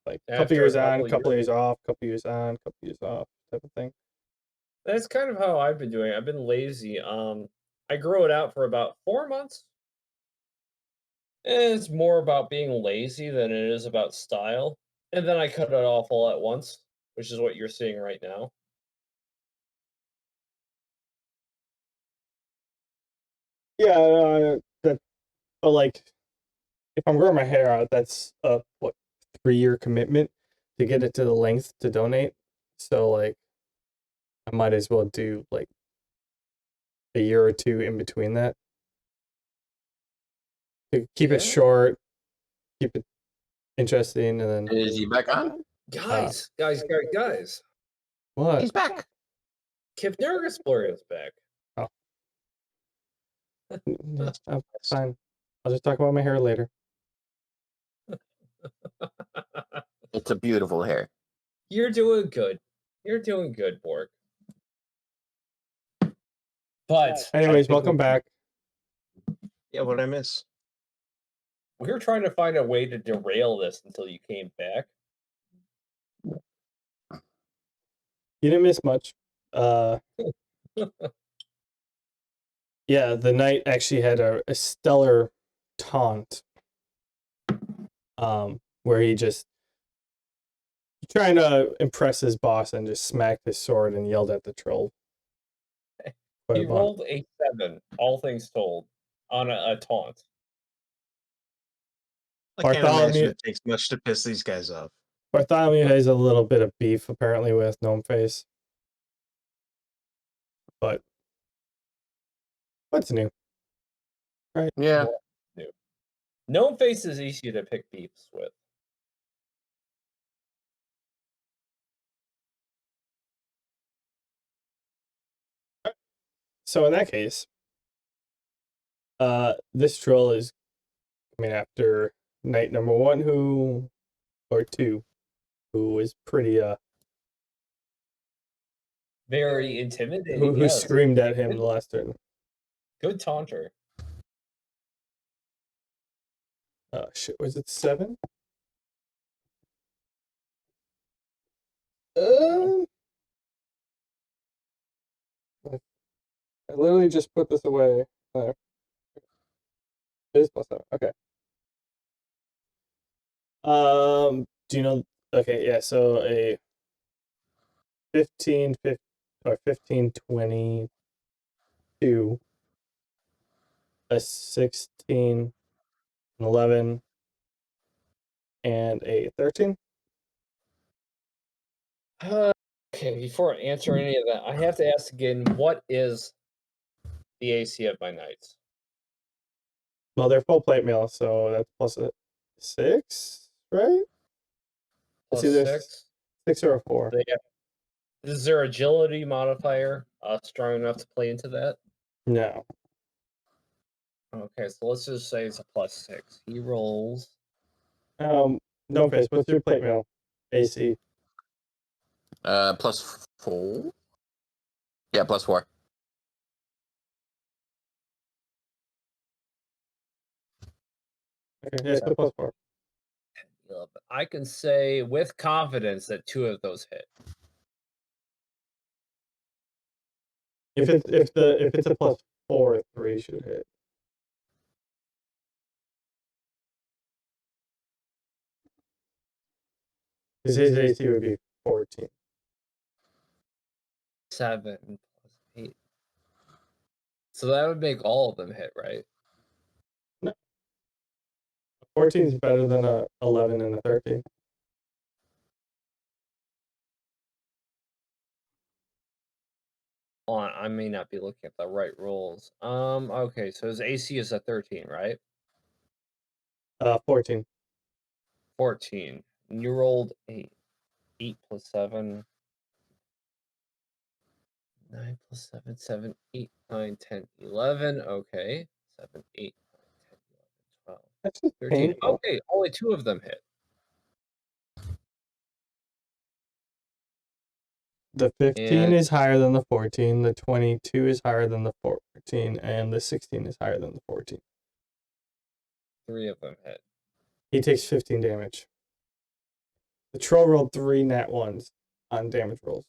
like a couple years on, couple years off, couple years on, couple years off, type of thing. That's kind of how I've been doing. I've been lazy. I grew it out for about 4 months. And it's more about being lazy than it is about style. And then I cut it off all at once, which is what you're seeing right now. Yeah, that. But like, if I'm growing my hair out, that's a what 3-year commitment to get it to the length to donate. So like, I might as well do like a year or two in between that to keep it Yeah. short, keep it interesting, and then Is he back on? Guys. what? He's back. Kip Nurgasploria is back. Yeah, I'm fine. I'll just talk about my hair later. It's a beautiful hair. You're doing good. You're doing good, Borg. But Anyways, welcome back. Yeah, what'd I miss? we were trying to find a way to derail this until you came back. You didn't miss much. Yeah, the knight actually had a stellar taunt. Where he just trying to impress his boss and just smacked his sword and yelled at the troll. He rolled a 7, all things told, on a taunt. I can't Bartholomew- imagine it takes much to piss these guys off. Bartholomew has a little bit of beef apparently with Gnomeface. But what's new? Right? Yeah. Gnomeface is easy to pick beefs with. So in that case, this troll is coming after knight number 1 or 2 who is pretty Very intimidating. who yes. screamed at him the last turn. Good taunter. Shit, was it 7? I literally just put this away. It is +7. Okay. Do you know? Okay, yeah. So a 15, 15 or 15, 22, a 16, an 11, and a 13. Okay, before I answer any of that, I have to ask again, what is the AC of my knights? Well, they're full plate mail, so that's +6, right? Plus either 6? 6 or a 4. Is there agility modifier strong enough to play into that? No. Okay, so let's just say it's a +6. He rolls. No face. What's your plate mail? AC. +4. Yeah, +4. Okay, yeah, put +4. I can say with confidence that 2 of those hit. If it's a +4, 3 should hit. Because his AC would be 14. 7 plus 8. So that would make all of them hit, right? No. 14 is better than a 11 and a 13. I may not be looking at the right rolls. Okay, so his AC is a 13, right? 14. 14. And you rolled 8. 8 plus 7. 9 plus 7, 7, 8, 9, 10, 11. Okay. 7, 8, 9, 10, 11, 12, That's just 13. painful. Okay, only 2 of them hit. The 15 is higher than the 14, the 22 is higher than the 14, and the 16 is higher than the 14. 3 of them hit. He takes 15 damage. The troll rolled 3 nat 1s on damage rolls.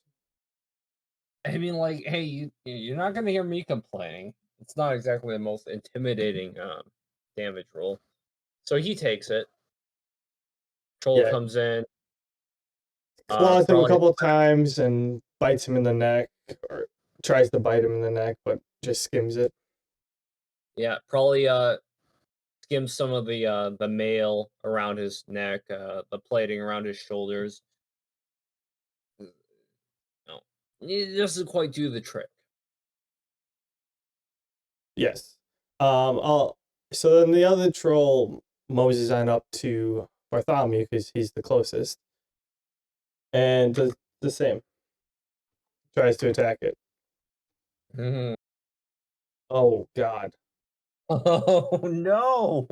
I mean, like, hey, you're not going to hear me complaining. It's not exactly the most intimidating damage roll. So he takes it. Troll Yeah. comes in, claws him a Probably couple of times and bites him in the neck, or tries to bite him in the neck, but just skims it. yeah, probably skims some of the mail around his neck, the plating around his shoulders. No, it doesn't quite do the trick. Yes. So then the other troll moses on up to Bartholomew because he's the closest, and does the same. Tries to attack it. Mhm. Oh God. Oh no!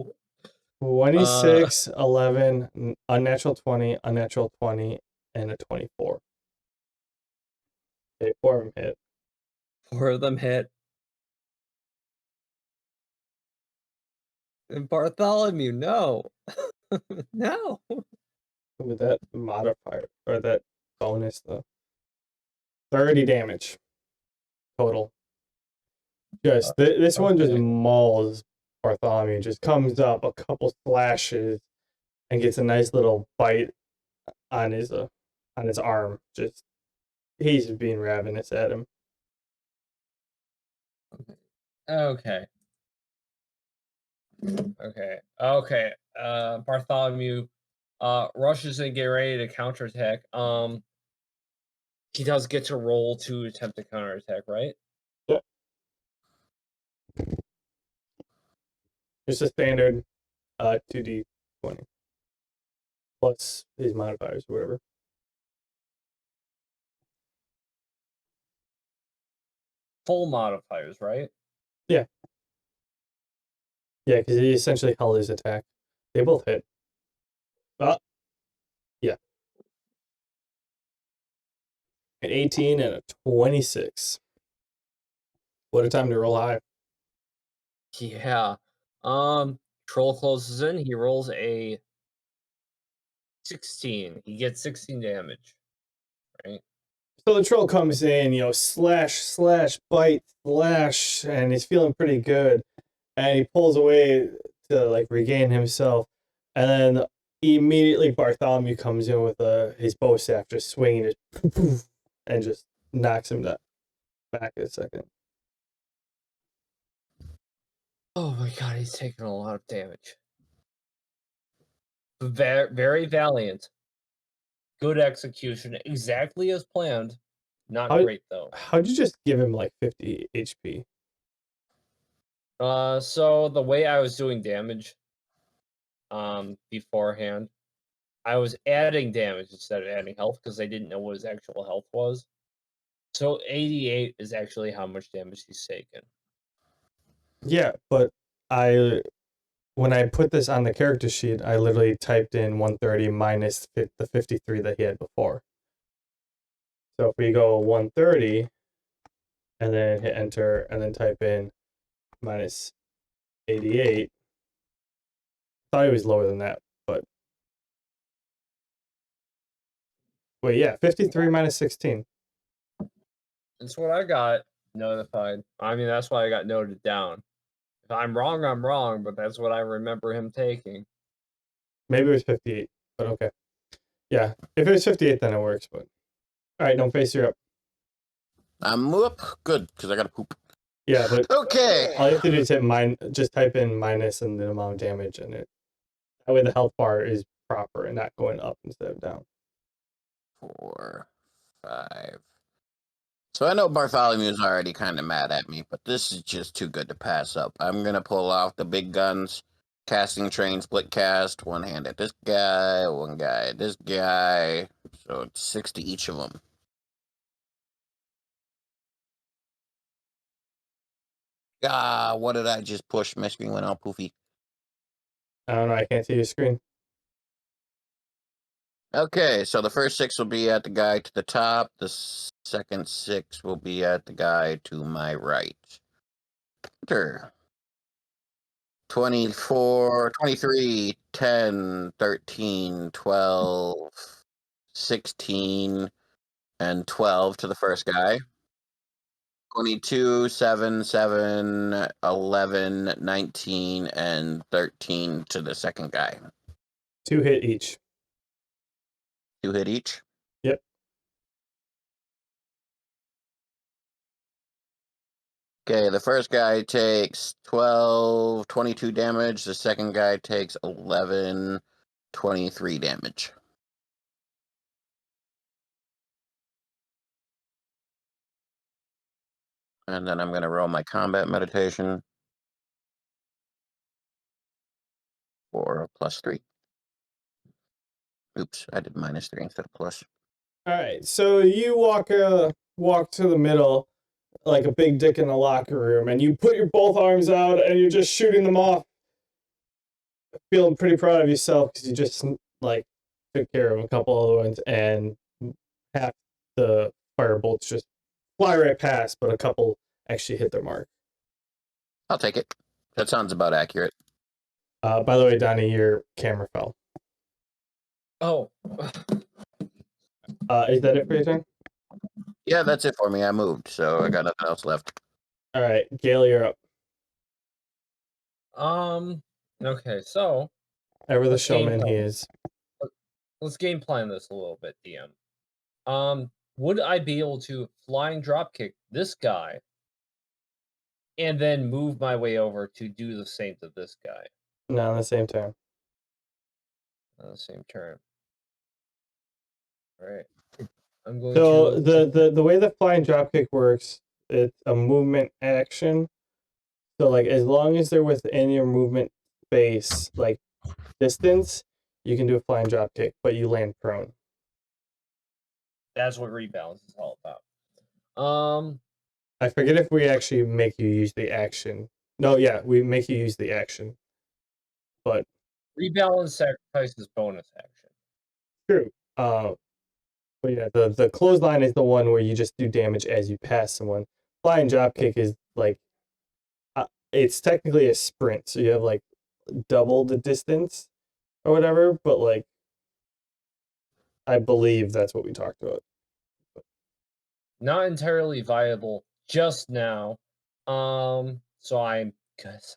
26, 11, unnatural 20, unnatural 20, and a 24. Okay, 4 of them hit. 4 of them hit. And Bartholomew, no. No. With that modifier, or that bonus, though. 30 damage total. This one just Okay. mauls Bartholomew, just comes up a couple slashes and gets a nice little bite on his arm. Just he's being ravenous at him. Okay. Okay. Bartholomew rushes and get ready to counterattack. He does get to roll to attempt to counterattack, right? Yeah. It's a standard 2d20 plus his modifiers, or whatever. Full modifiers, right? Yeah. Yeah, because he essentially held his attack. They both hit. Yeah. An 18 and a 26. What a time to roll high. Yeah. Troll closes in, he rolls a 16. He gets 16 damage. Right? So the troll comes in, slash, slash, bite, slash, and he's feeling pretty good. And he pulls away to like regain himself. And then immediately Bartholomew comes in with his bow staff, just swinging it, and just knocks him back a second. Oh my god, he's taking a lot of damage. Very, very valiant. Good execution, exactly as planned. Not How- great though. How'd you just give him like 50 HP? So the way I was doing damage, beforehand, I was adding damage instead of adding health because I didn't know what his actual health was. So 88 is actually how much damage he's taken. Yeah, but when I put this on the character sheet, I literally typed in 130 minus the 53 that he had before. So if we go 130 and then hit enter and then type in minus 88, I thought it was lower than that, but wait, yeah, 53 minus 16. That's what I got notified. I mean, that's why I got noted down. If I'm wrong, I'm wrong, but that's what I remember him taking. Maybe it was 58, but okay. Yeah, if it was 58, then it works, but all right, Gnomeface, you're up. I'm up. Good, because I got to poop. Yeah, but Okay. all you have to do is just type in minus and the amount of damage in it. That way the health bar is proper and not going up instead of down. 4, 5. So I know Bartholomew's already kind of mad at me, but this is just too good to pass up. I'm going to pull off the big guns, casting train, split cast, one hand at this guy, one guy at this guy. So it's 6 to each of them. Ah, what did I just push? My screen went all poofy. I don't know, I can't see your screen. Okay, so the first 6 will be at the guy to the top. The second 6 will be at the guy to my right. Enter. 24, 23, 10, 13, 12, 16, and 12 to the first guy. 22, 7, 7, 11, 19, and 13 to the second guy. 2 hit each. 2 hit each. Yep. Okay, the first guy takes 12, 22 damage. The second guy takes 11, 23 damage. And then I'm going to roll my combat meditation for a +3. Oops, I did -3 instead of plus. All right, so you walk to the middle like a big dick in the locker room, and you put your both arms out, and you're just shooting them off, feeling pretty proud of yourself because you just like took care of a couple other ones, and half the firebolts just fly right past, but a couple actually hit their mark. I'll take it. That sounds about accurate. By the way, Donnie, your camera fell. Oh. Is that it for your turn? Yeah, that's it for me. I moved, so I got nothing else left. All right, Gale, you're up. Okay, so Ever the let's showman he plan. is. Let's game plan this a little bit, DM. Would I be able to flying dropkick this guy and then move my way over to do the same to this guy Not on the same turn. on the same turn? All right. I'm going So to the way the flying dropkick works, it's a movement action. So like as long as they're within your movement space, like distance, you can do a flying dropkick, but you land prone. That's what rebalance is all about. I forget if we actually make you use the action. No, yeah, we make you use the action. But Rebalance sacrifices bonus action. true. But yeah, the clothesline is the one where you just do damage as you pass someone. Flying dropkick is like it's technically a sprint, so you have like double the distance or whatever, but like I believe that's what we talked about. Not entirely viable just now. So I'm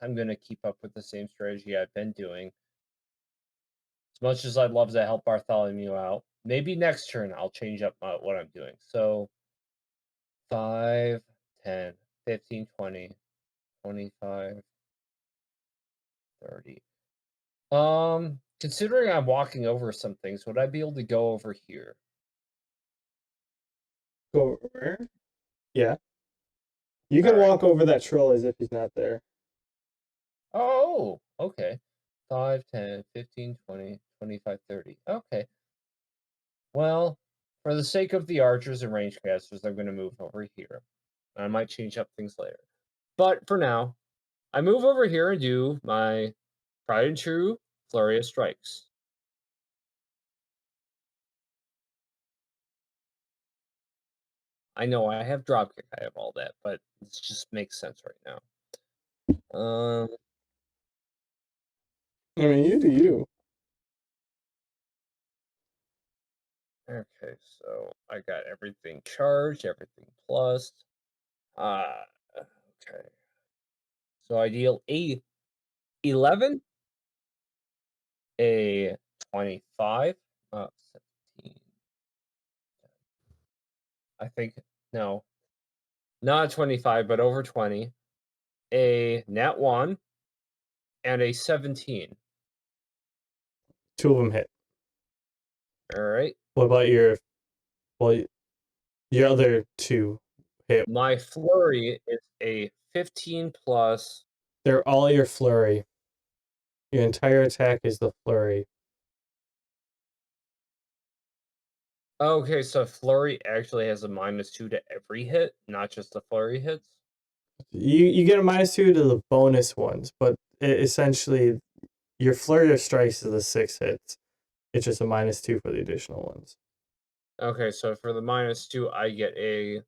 gonna keep up with the same strategy I've been doing. As much as I'd love to help Bartholomew out, maybe next turn I'll change up what I'm doing. So 5, 10, 15, 20, 25, 30. Considering I'm walking over some things, would I be able to go over here? Go over? Yeah. You can All right. walk over that troll as if he's not there. Oh, okay. 5, 10, 15, 20, 25, 30. Okay. Well, for the sake of the archers and range casters, I'm going to move over here. I might change up things later. But for now, I move over here and do my tried and true flurry of strikes. I know I have dropkick, I have all that, but it just makes sense right now. I mean, you do you. Okay, so I got everything charged, everything plus. Okay. So I deal a 11, a 25, 17. I think no, not 25, but over 20. A nat 1 and a 17. Two of them hit. All right. What about your other two hit? My flurry is a 15 plus. They're all your flurry. Your entire attack is the flurry. Okay, so flurry actually has a -2 to every hit, not just the flurry hits. You get a -2 to the bonus ones, but essentially your flurry of strikes is the 6 hits. It's just a -2 for the additional ones. Okay, so for the -2, I get a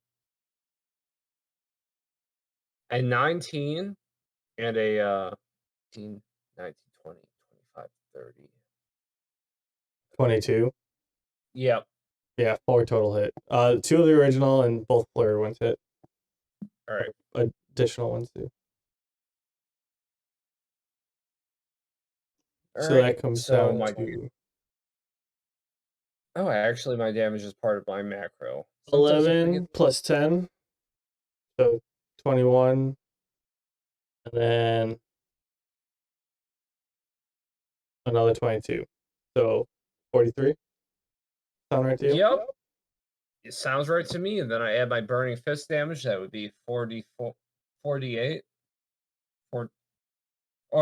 19 and a 18, 19, 20, 25, 30. 22. Yep. Yeah, 4 total hit. 2 of the original and both flurry ones hit. All right. Additional ones too. All So right. that comes So down to actually, my damage is part of my macro. Sometimes I forget. 11 plus 10, so 21, and then another 22. So 43. Sound right to you? Yep. It sounds right to me. And then I add my burning fist damage. That would be 44, 48, or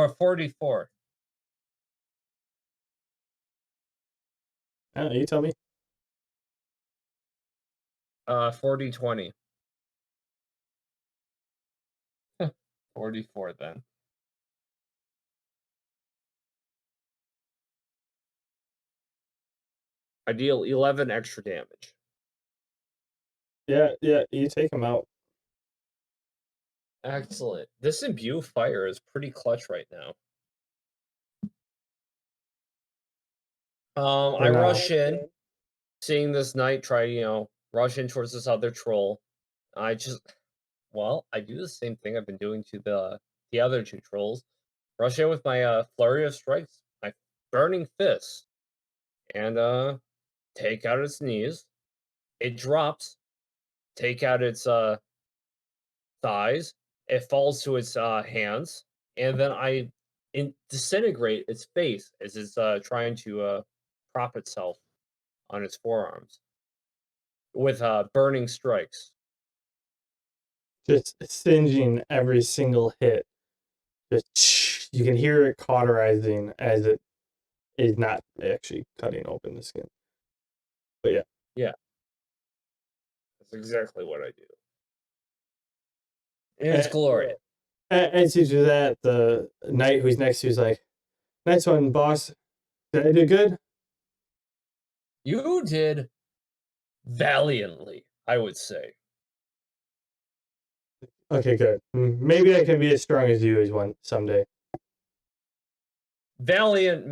44. You tell me. 40, 20. 44 then. I deal 11 extra damage. Yeah, you take him out. Excellent. This imbue fire is pretty clutch right now. I rush in, seeing this knight try, rush in towards this other troll. I do the same thing I've been doing to the other two trolls. Rush in with my flurry of strikes, my burning fist, and take out its knees. It drops. Take out its thighs. It falls to its hands, and then I disintegrate its face as it's trying to prop itself on its forearms with burning strikes. Just singeing every single hit. Just you can hear it cauterizing as it is not actually cutting open the skin. But yeah. Yeah. That's exactly what I do. And it's glorious. As you do that, the knight who's next to you is like, "Nice one, boss. Did I do good?" You did valiantly, I would say. Okay, good. Maybe I can be as strong as you as one someday. Valiant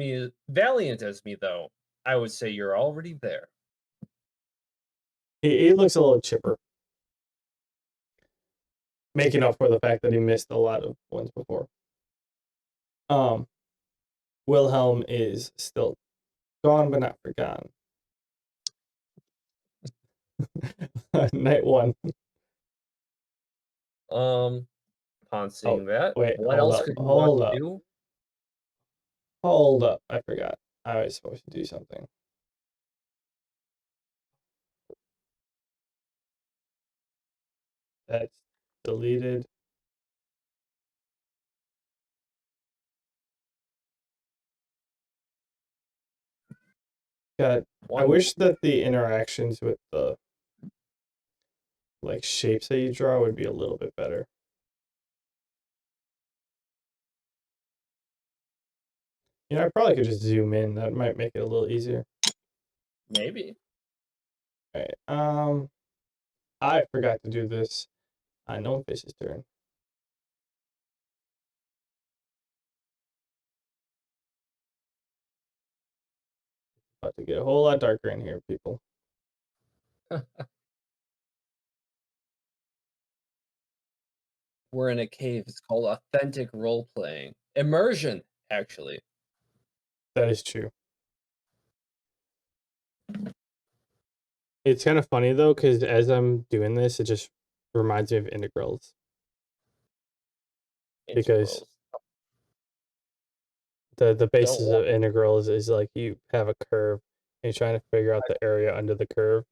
as me though, I would say you're already there. He looks a little chipper, making up for the fact that he missed a lot of ones before. Wilhelm is still gone but not forgotten. Night one. Upon seeing that, wait, what hold else up, could you hold want up. to do? Hold up. I forgot. I was supposed to do something. That's deleted. God, I wish that the interactions with the like shapes that you draw would be a little bit better. I probably could just zoom in. That might make it a little easier. Maybe. All right. I forgot to do this. Gnomeface's turn. About to get a whole lot darker in here, people. We're in a cave. It's called authentic role playing. Immersion, actually. That is true. It's kind of funny though, because as I'm doing this, it just reminds me of integrals. Because the basis of integrals is like you have a curve and you're trying to figure out the area under the curve.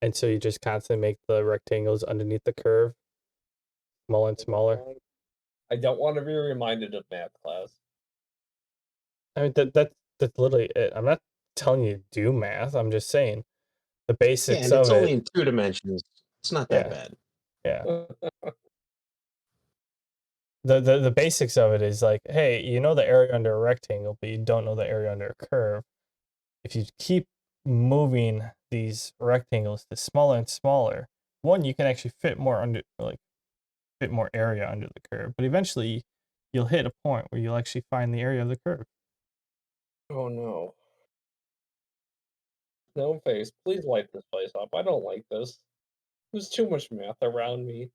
And so you just constantly make the rectangles underneath the curve smaller and smaller. I don't want to be reminded of math class. I mean that's literally it. I'm not telling you to do math. I'm just saying the basics and of it's it. only in 2 dimensions. It's not that bad. Yeah. The basics of it is like, hey, you know the area under a rectangle, but you don't know the area under a curve. If you keep moving these rectangles to smaller and smaller, one, you can actually fit more area under the curve, but eventually you'll hit a point where you'll actually find the area of the curve. Oh no. Gnomeface, please light this place up. I don't like this. There's too much math around me.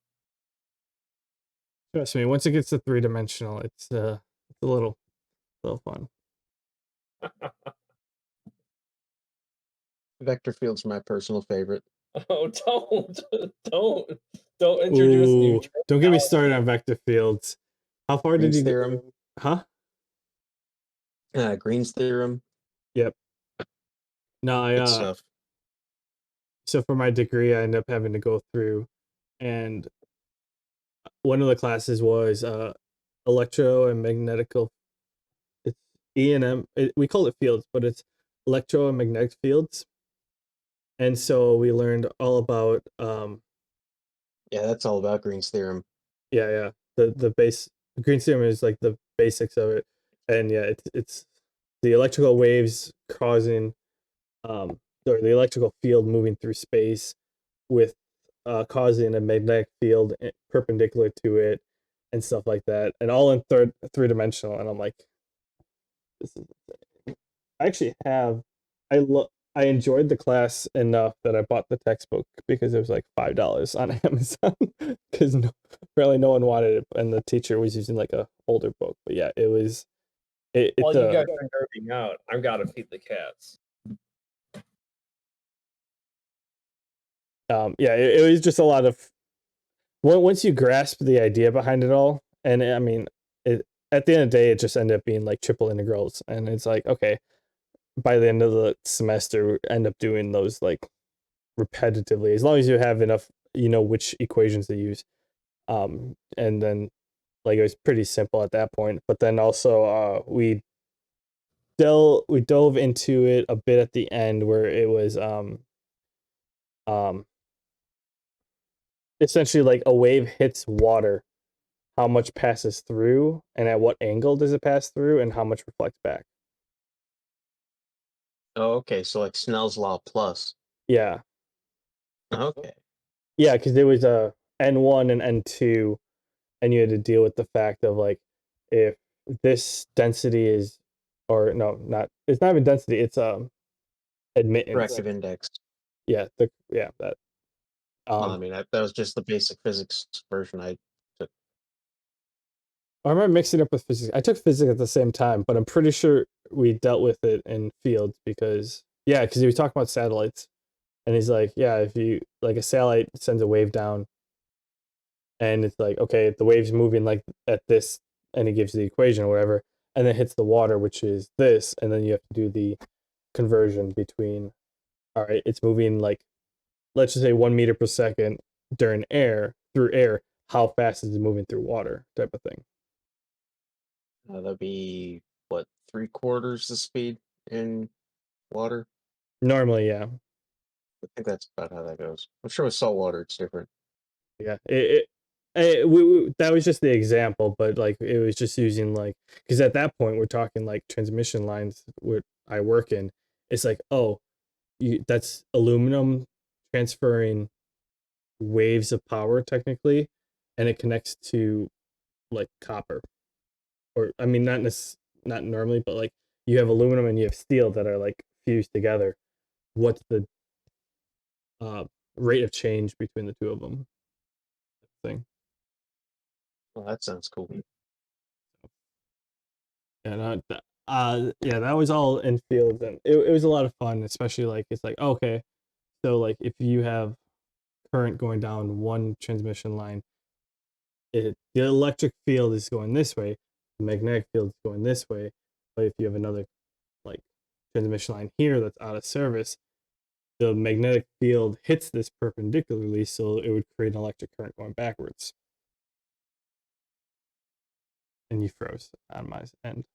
Trust me, once it gets to 3-dimensional, it's a little fun. Vector field's my personal favorite. Oh, don't. Don't introduce new Ooh, don't get me terminology. started on vector fields. How far did Green's you go? theorem. Huh? Green's theorem. Yep. No, Good stuff. so for my degree, I ended up having to go through, and one of the classes was electro and magnetical. It's E&M. We call it fields, but it's electro and magnetic fields. And so we learned all about Yeah, that's all about Green's theorem. yeah. The base Green theorem is like the basics of it. And yeah, it's the electrical waves causing or the electrical field moving through space with causing a magnetic field perpendicular to it and stuff like that, and all in three dimensional. And I'm like, this is insane. I actually have I enjoyed the class enough that I bought the textbook because it was like $5 on Amazon because apparently no one wanted it, and the teacher was using like a older book. But yeah, it was Well, it's you guys are nerding out. I've got to feed the cats. it was just a lot of once you grasp the idea behind it all, and I mean, at the end of the day, it just ended up being like triple integrals, and it's like, okay, by the end of the semester, we end up doing those like repetitively, as long as you have enough, you know which equations to use, and then like it was pretty simple at that point. But then also, we dove into it a bit at the end where it was um essentially like a wave hits water, how much passes through and at what angle does it pass through and how much reflects back. Oh, okay. So like Snell's law plus. Yeah. Okay. Yeah, because there was a N1 and N2, and you had to deal with the fact of like if this density is, or no, not, it's not even density, it's admittance. Corrective index. Yeah, that. Well, I mean, that was just the basic physics version I took. I remember mixing it up with physics. I took physics at the same time, but I'm pretty sure we dealt with it in fields because he was talking about satellites, and he's like, yeah, if you like a satellite sends a wave down, and it's like, okay, the wave's moving like at this, and it gives the equation or whatever, and then hits the water, which is this, and then you have to do the conversion between, all right, it's moving like, let's just say 1 meter per second during air through air. How fast is it moving through water, type of thing. That'd be what, 3/4 the speed in water? Normally, yeah. I think that's about how that goes. I'm sure with salt water it's different. Yeah, that was just the example, but like it was just using like, because at that point we're talking like transmission lines where I work in. It's like, oh, that's aluminum transferring waves of power technically, and it connects to like copper, or I mean not normally, but like you have aluminum and you have steel that are like fused together. What's the uh rate of change between the two of them? Thing. Well, that sounds cool. And yeah, that was all in fields, and it was a lot of fun, especially like it's like, okay, so like if you have current going down one transmission line, the electric field is going this way, the magnetic field is going this way. But if you have another like transmission line here that's out of service, the magnetic field hits this perpendicularly, so it would create an electric current going backwards. And you froze on my end.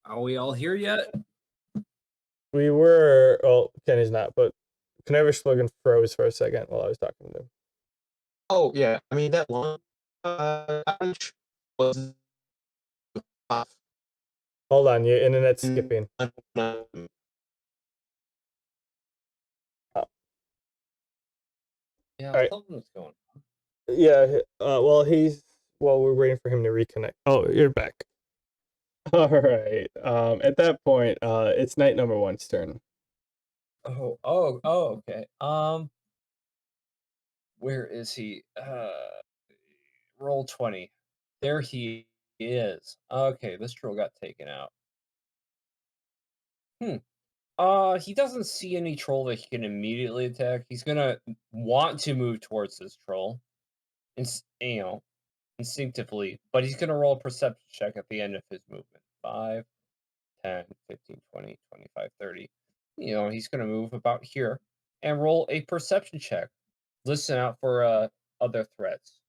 Are we all here yet? We were, well, Kenny's not, but Kniever Slogan froze for a second while I was talking to him. Oh yeah, I mean that one outage was off. Hold on, your internet's skipping. Oh. Yeah, All right. something's going on. Yeah, well, we're waiting for him to reconnect. Oh, you're back. All right. At that point, it's night number one's turn. Okay. Where is he? Roll 20. There he is. Okay, this troll got taken out. He doesn't see any troll that he can immediately attack. He's gonna want to move towards this troll, instinctively, but he's gonna roll a perception check at the end of his movement. 5, 10, 15, 20, 25, 30. He's gonna move about here and roll a perception check. Listen out for other threats.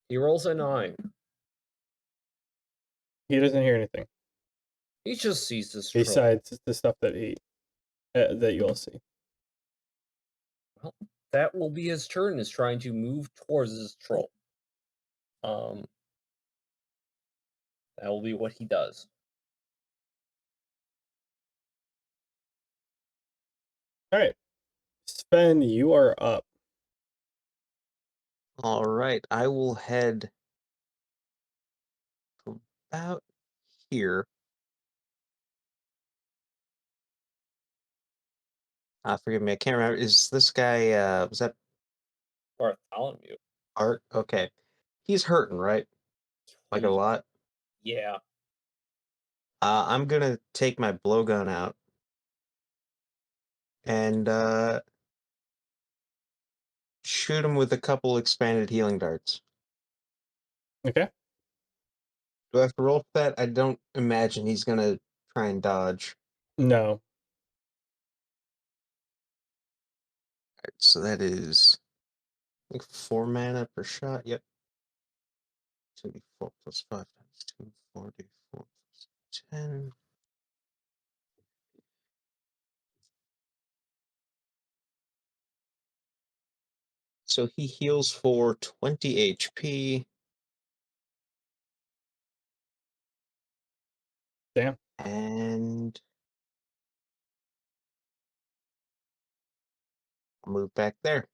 He rolls a 9. He doesn't hear anything He just sees this troll. besides the stuff that that you all see. Well, that will be his turn, is trying to move towards this troll. That will be what he does. All right, Sven, you are up. All right, I will head about here. Forgive me, I can't remember. Is this guy, was that Bartholomew. Art? Okay. He's hurting, right? Like a lot? Yeah. I'm gonna take my blowgun out and shoot him with a couple expanded healing darts. Okay. Do I have to roll for that? I don't imagine he's gonna try and dodge. No. Alright, so that is, I think, 4 mana per shot. Yep. 2d4 plus 5 times 2, 4d4 plus 10. So he heals for 20 HP. Damn. And I'll move back there.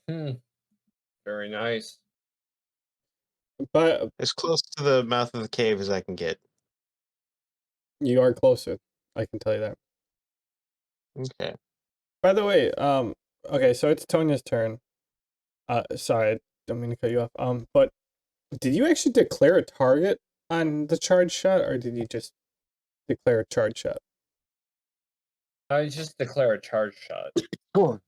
Very nice. But As close to the mouth of the cave as I can get. you are closer. I can tell you that. Okay. By the way, okay, so it's Tonya's turn. Sorry, I don't mean to cut you off. But did you actually declare a target on the charge shot, or did you just declare a charge shot? I just declare a charge shot. All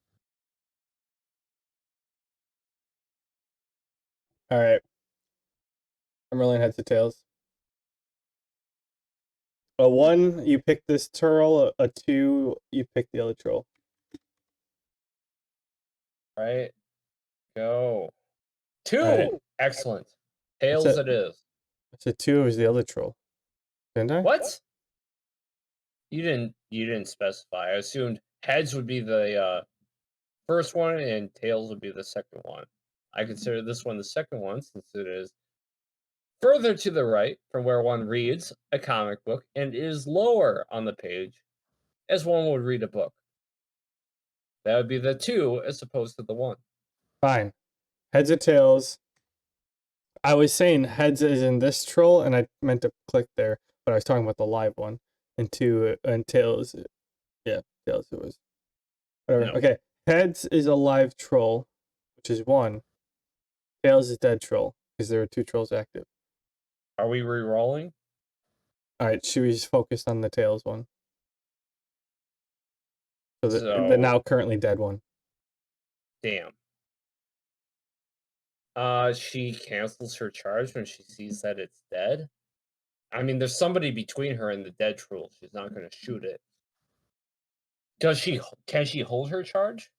right. I'm rolling heads or tails. A 1, you pick this troll. A 2, you pick the other troll. Right? Go. 2! Right. Excellent. Tails it is. So 2 is the other troll. Didn't I? What? You didn't specify. I assumed heads would be the first one and tails would be the second one. I consider this one the second one since it is further to the right from where one reads a comic book and is lower on the page as one would read a book. That would be the 2 as opposed to the 1. Fine. Heads or tails. I was saying heads is in this troll, and I meant to click there, but I was talking about the live one. And 2, and tails. Yeah, tails it was. Whatever. No. Okay. Heads is a live troll, which is 1. Tails is dead troll, because there are 2 trolls active. Are we re-rolling? Alright, should we just focus on the tails one? So the So- now currently dead one. Damn. She cancels her charge when she sees that it's dead. I mean, there's somebody between her and the dead troll. She's not going to shoot it. Can she hold her charge?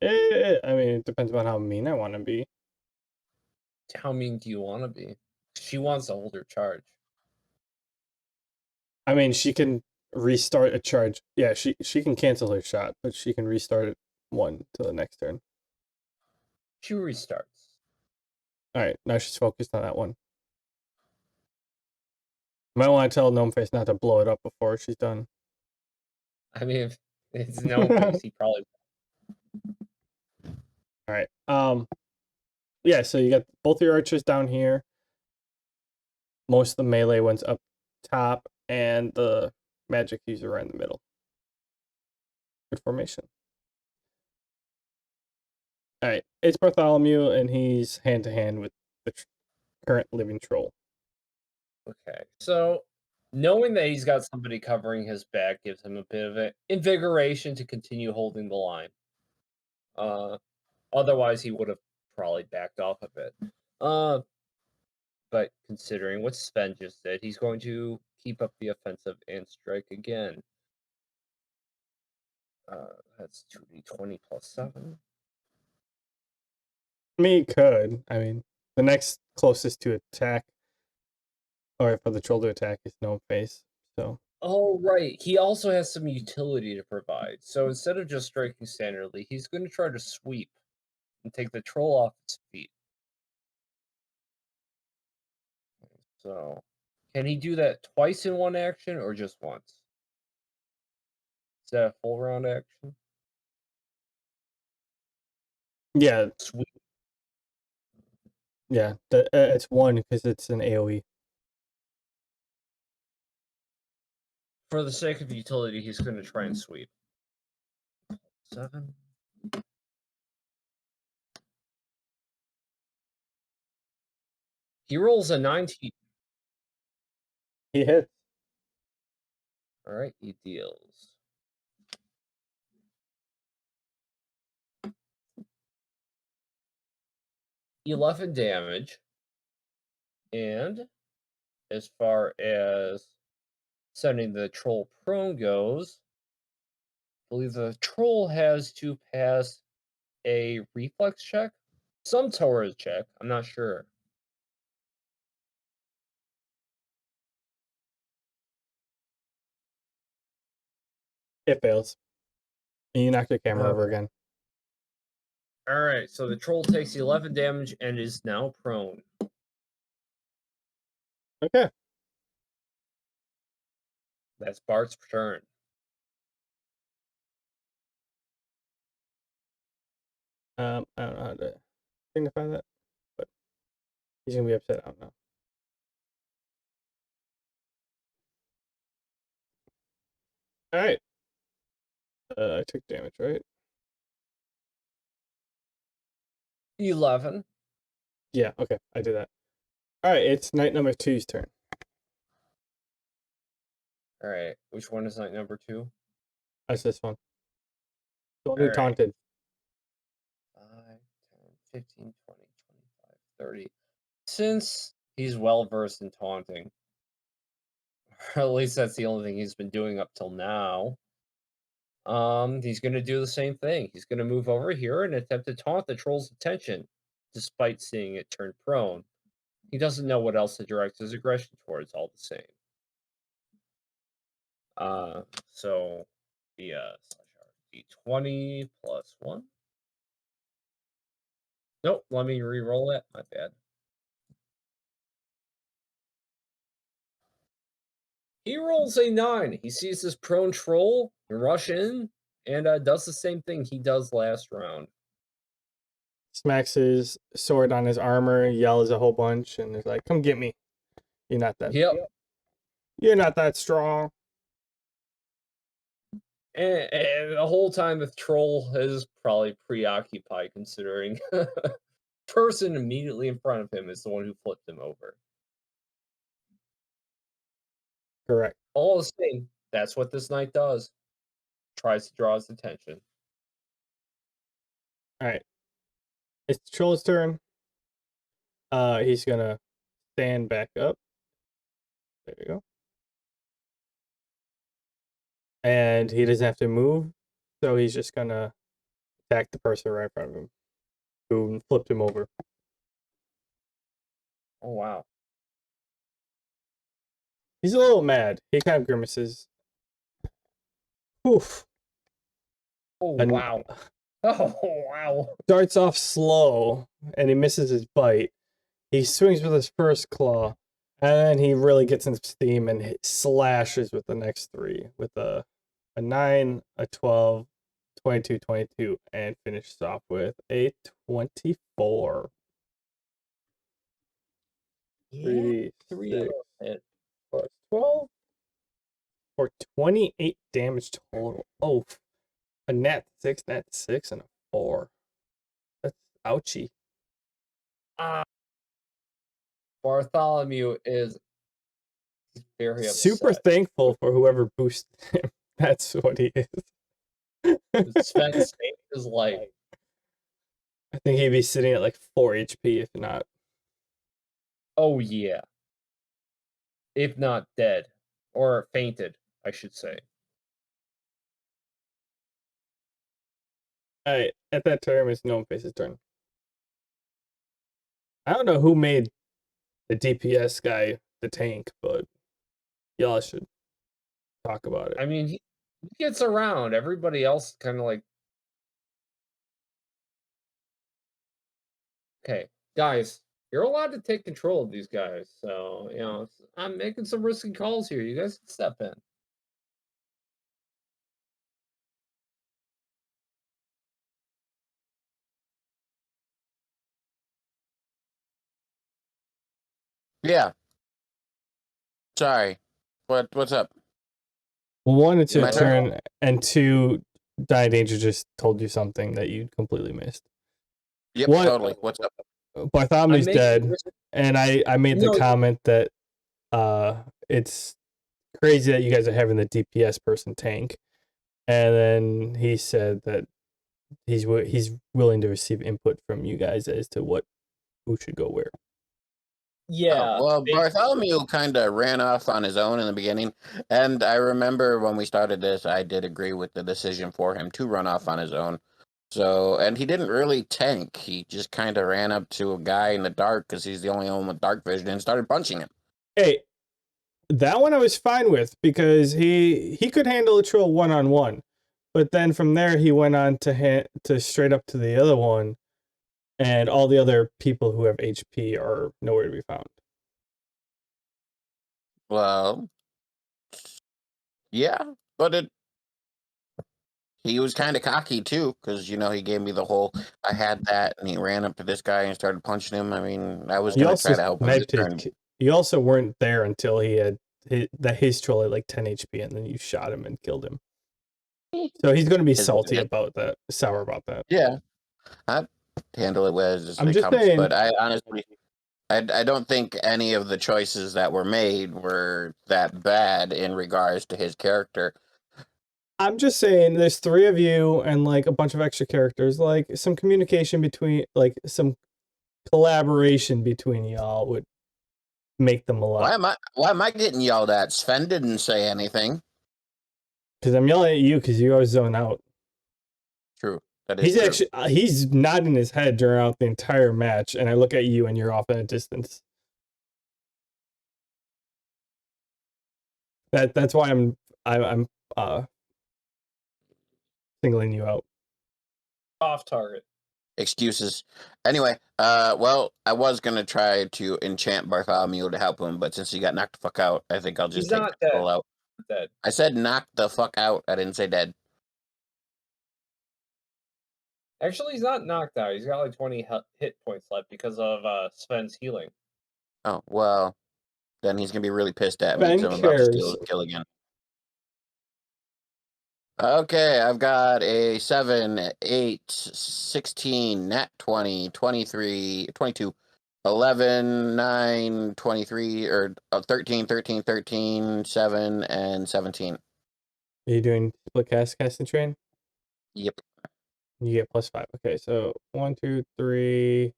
I mean, it depends on how mean I want to be. How mean do you want to be? She wants to hold her charge. I mean, she can restart a charge. Yeah, she can cancel her shot, but she can restart it 1 to the next turn. She restarts. Alright, now she's focused on that one. Might want to tell Gnomeface not to blow it up before she's done. I mean, if it's Gnomeface, he probably. Alright. Yeah, so you got both your archers down here. Most of the melee ones up top, and the magic user right in the middle. Good formation. All right, it's Bartholomew, and he's hand to hand with the current living troll. Okay, so knowing that he's got somebody covering his back gives him a bit of an invigoration to continue holding the line. Otherwise, he would have probably backed off a bit. But considering what Sven just did, he's going to keep up the offensive and strike again. That's 2d20 plus 7. I mean, he could. I mean, the next closest to attack, or for the troll to attack, is Gnomeface. So. Oh, right. He also has some utility to provide. So instead of just striking standardly, he's going to try to sweep and take the troll off its feet. So, can he do that twice in one action or just once? Is that a full round action? Yeah, Sweep. yeah. It's one because it's an AoE. For the sake of utility, he's going to try and sweep. 7. He rolls a 19. He hits. All right, he deals 11 damage. And as far as sending the troll prone goes, I believe the troll has to pass a reflex check, some Torah check. I'm not sure. It fails. And you knock your camera over Okay. again. All right, so the troll takes 11 damage and is now prone. Okay. That's Bart's turn. I don't know how to signify that, but he's gonna be upset. I don't know. All right. I took damage, right? 11. Yeah. Okay, I did that. All right. It's night number 2's turn. All right, which one is night number 2? That's this one. The one All who right. taunted. 5, 10, 15, 20, 25, 30. Since he's well versed in taunting, or at least that's the only thing he's been doing up till now, he's going to do the same thing. He's going to move over here and attempt to taunt the troll's attention, despite seeing it turn prone. He doesn't know what else to direct his aggression towards, all the same. So the D20 plus 1. Nope, let me re-roll that. My bad. He rolls a 9. He sees this prone troll and rush in and does the same thing he does last round. Smacks his sword on his armor, yells a whole bunch, and is like, "Come get me! You're not that. Yep. You're not that strong." And the whole time the troll is probably preoccupied, considering the person immediately in front of him is the one who flipped him over. Correct. All the same, that's what this knight does. Tries to draw his attention. All right. It's the troll's turn. He's gonna stand back up. There you go. And he doesn't have to move, so he's just gonna attack the person right in front of him who flipped him over. Oh, wow. He's a little mad. He kind of grimaces. Oof. Oh, And wow. Oh, wow. starts off slow, and he misses his bite. He swings with his first claw, and then he really gets into steam and slashes with the next 3 with a 9, a 12, 22, 22, and finishes off with a 24. Yeah, 3, 6 hit. plus 12 for 28 damage total. Oh, a nat 6, and a 4. That's Ouchie. Bartholomew is very Super upset. thankful for whoever boosted him. That's what he is. Sven saved his life. I think he'd be sitting at like 4 HP if not. Oh yeah. If not dead. Or fainted, I should say. Alright, at that turn, it's Gnomeface's turn. I don't know who made the DPS guy the tank, but y'all should talk about it. I mean, he gets around. Everybody else kind of like. Okay, guys, you're allowed to take control of these guys. So, I'm making some risky calls here. You guys can step in. Yeah. Sorry. What's up? Well, one, it's your My turn? turn, and two, Die Danger just told you something that you completely missed. Yep, What? totally. What's up? Bartholomew's making dead, risky- and I made the No. comment that it's crazy that you guys are having the DPS person tank, and then he said that he's willing to receive input from you guys as to who should go where. Yeah. Oh, well, Bartholomew kind of ran off on his own in the beginning, and I remember when we started this, I did agree with the decision for him to run off on his own. So, and he didn't really tank. He just kind of ran up to a guy in the dark because he's the only one with dark vision and started punching him. Hey, that one I was fine with because he could handle a troll 1-on-1, but then from there he went on to straight up to the other one, and all the other people who have HP are nowhere to be found. Well, yeah, but he was kind of cocky too, because he gave me the whole I had that, and he ran up to this guy and started punching him. I mean, I was You gonna try also to help him this sniped his. turn. You also weren't there until he had his troll had like 10 HP, and then you shot him and killed him. So he's going to be salty about that, sour about that. Yeah, I handle it as I'm it just comes, saying. but I honestly, I don't think any of the choices that were made were that bad in regards to his character. I'm just saying there's 3 of you and like a bunch of extra characters, like some communication between, like some collaboration between y'all would make them a lot. Why am I getting yelled at? Sven didn't say anything. Because I'm yelling at you because you always zone out. True. That is He's true. he's nodding his head throughout the entire match, and I look at you and you're off at a distance. That's why I'm singling you out. Off target. Excuses. Anyway, well, I was gonna try to enchant Bartholomew to help him, but since he got knocked the fuck out, I think I'll just He's take not control dead. out. Dead. I said knock the fuck out. I didn't say dead. Actually, he's not knocked out. He's got like 20 hit points left because of Sven's healing. Oh, well, then he's gonna be really pissed at me Ben because I'm about to steal cares. his kill again. Okay, I've got a 7, 8, 16, nat 20, 23, 22, 11, 9, 23, or 13, 13, 13, 7, and 17. Are you doing split cast and train? Yep. You get +5. Okay, so 1, 2, 3,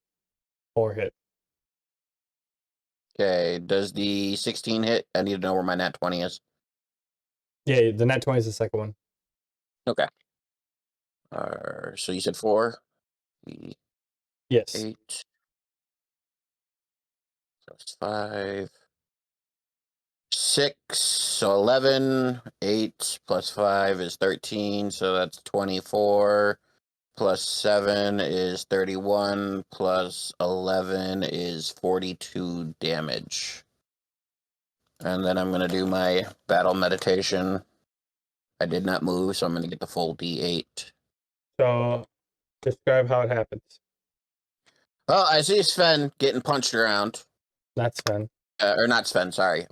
4 hit. Okay, does the 16 hit? I need to know where my nat 20 is. Yeah, the nat 20 is the second one. Okay. So you said 4? Yes. 8. So it's 5. 6, so 11. 8 plus 5 is 13, so that's 24. Plus 7 is 31. Plus 11 is 42 damage. And then I'm going to do my battle meditation. I did not move, so I'm going to get the full D8. So describe how it happens. Oh, I see Sven getting punched around. That's Sven. Or not Sven, sorry.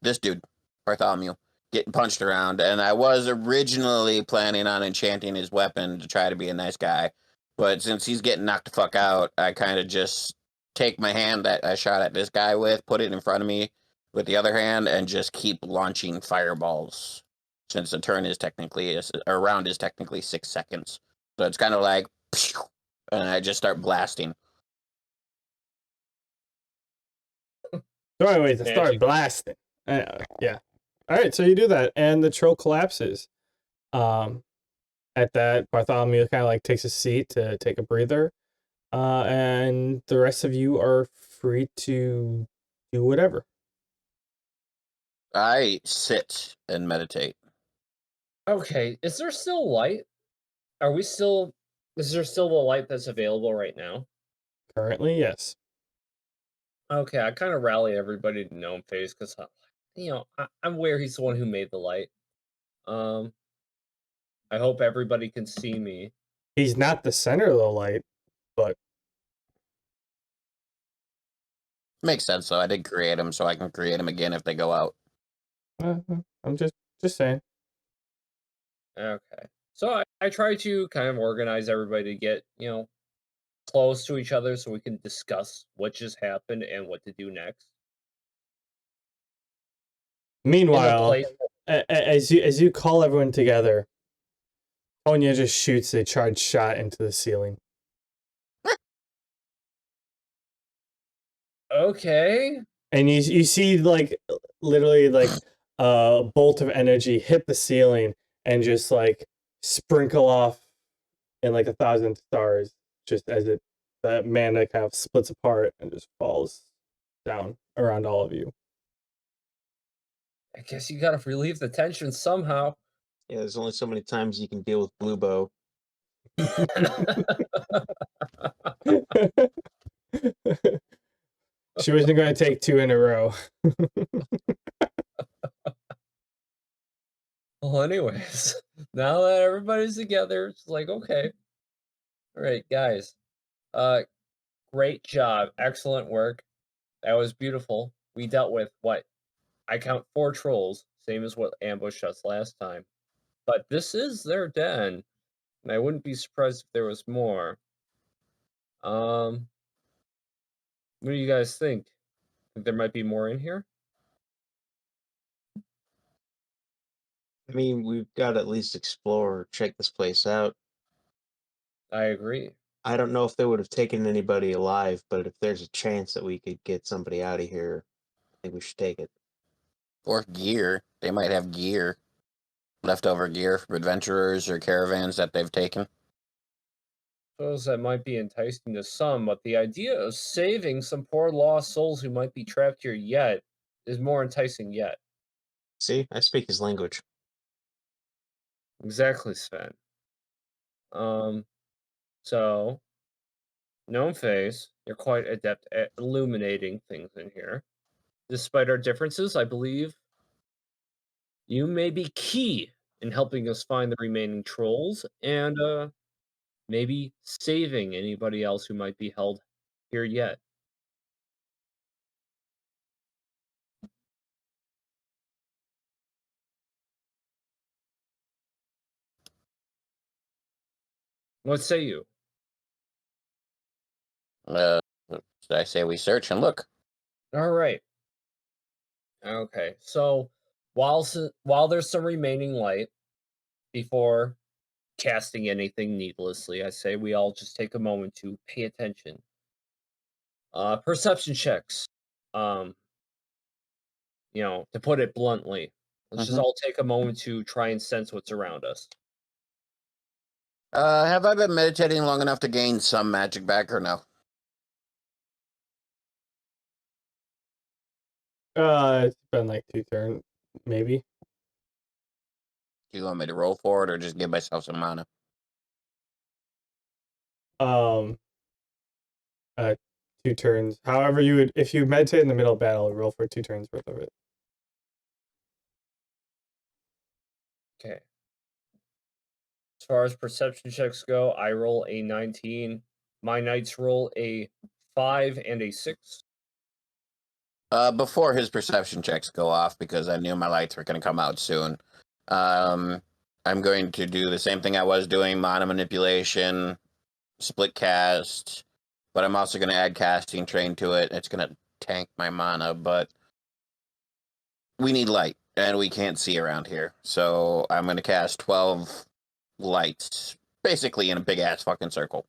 This dude, Bartholomew, getting punched around. And I was originally planning on enchanting his weapon to try to be a nice guy. But since he's getting knocked the fuck out, I kind of just take my hand that I shot at this guy with, put it in front of me with the other hand, and just keep launching fireballs. Since the turn is technically, or round is technically 6 seconds. So it's kind of like, and I just start blasting. The only way to start Magic. blasting. Yeah. All right, so you do that, and the troll collapses. At that, Bartholomew kind of like takes a seat to take a breather, and the rest of you are free to do whatever. I sit and meditate. Okay, is there still light? Are we still? Is there still the light that's available right now? Currently, yes. Okay, I kind of rally everybody to Gnomeface because, I'm aware he's the one who made the light. Um, I hope everybody can see me. He's not the center of the light, but Makes sense, though. I did create them, so I can create them again if they go out. I'm just saying. Okay, so I try to kind of organize everybody to get close to each other so we can discuss what just happened and what to do next. Meanwhile, place- as you call everyone together, Tonya just shoots a charged shot into the ceiling. Okay. And you see like literally like a bolt of energy hit the ceiling and just like sprinkle off in like 1,000 stars, just as the mana kind of splits apart and just falls down around all of you. I guess you gotta relieve the tension somehow. Yeah, there's only so many times you can deal with Blue Bow. She wasn't going to take 2 in a row. Well, anyways, now that everybody's together, it's like, okay. All right, guys. Great job. Excellent work. That was beautiful. We dealt with what? I count 4 trolls, same as what ambushed us last time. But this is their den, and I wouldn't be surprised if there was more. What do you guys think? Think there might be more in here? I mean, we've got to at least explore or check this place out. I agree. I don't know if they would have taken anybody alive, but if there's a chance that we could get somebody out of here, I think we should take it. Or gear. They might have gear. Leftover gear from adventurers or caravans that they've taken. Suppose that might be enticing to some, but the idea of saving some poor lost souls who might be trapped here yet is more enticing yet. See, I speak his language. Exactly, Sven. So Gnomeface, you're quite adept at illuminating things in here. Despite our differences, I believe you may be key in helping us find the remaining trolls and maybe saving anybody else who might be held here yet. What say you? I say we search and look. All right. Okay. So while there's some remaining light before casting anything needlessly, I say we all just take a moment to pay attention. Perception checks. Um, to put it bluntly, let's just all take a moment to try and sense what's around us. Have I been meditating long enough to gain some magic back or no? It's been like 2 turns, maybe. Do you want me to roll for it or just give myself some mana? Um, 2 turns. However, you would, if you meditate in the middle of battle, roll for 2 turns worth of it. Okay. As far as perception checks go, I roll a 19. My knights roll a 5 and a 6. Before his perception checks go off, because I knew my lights were going to come out soon, I'm going to do the same thing I was doing, mana manipulation, split cast, but I'm also going to add casting train to it. It's going to tank my mana, but we need light, and we can't see around here. So I'm going to cast 12 lights, basically in a big-ass fucking circle.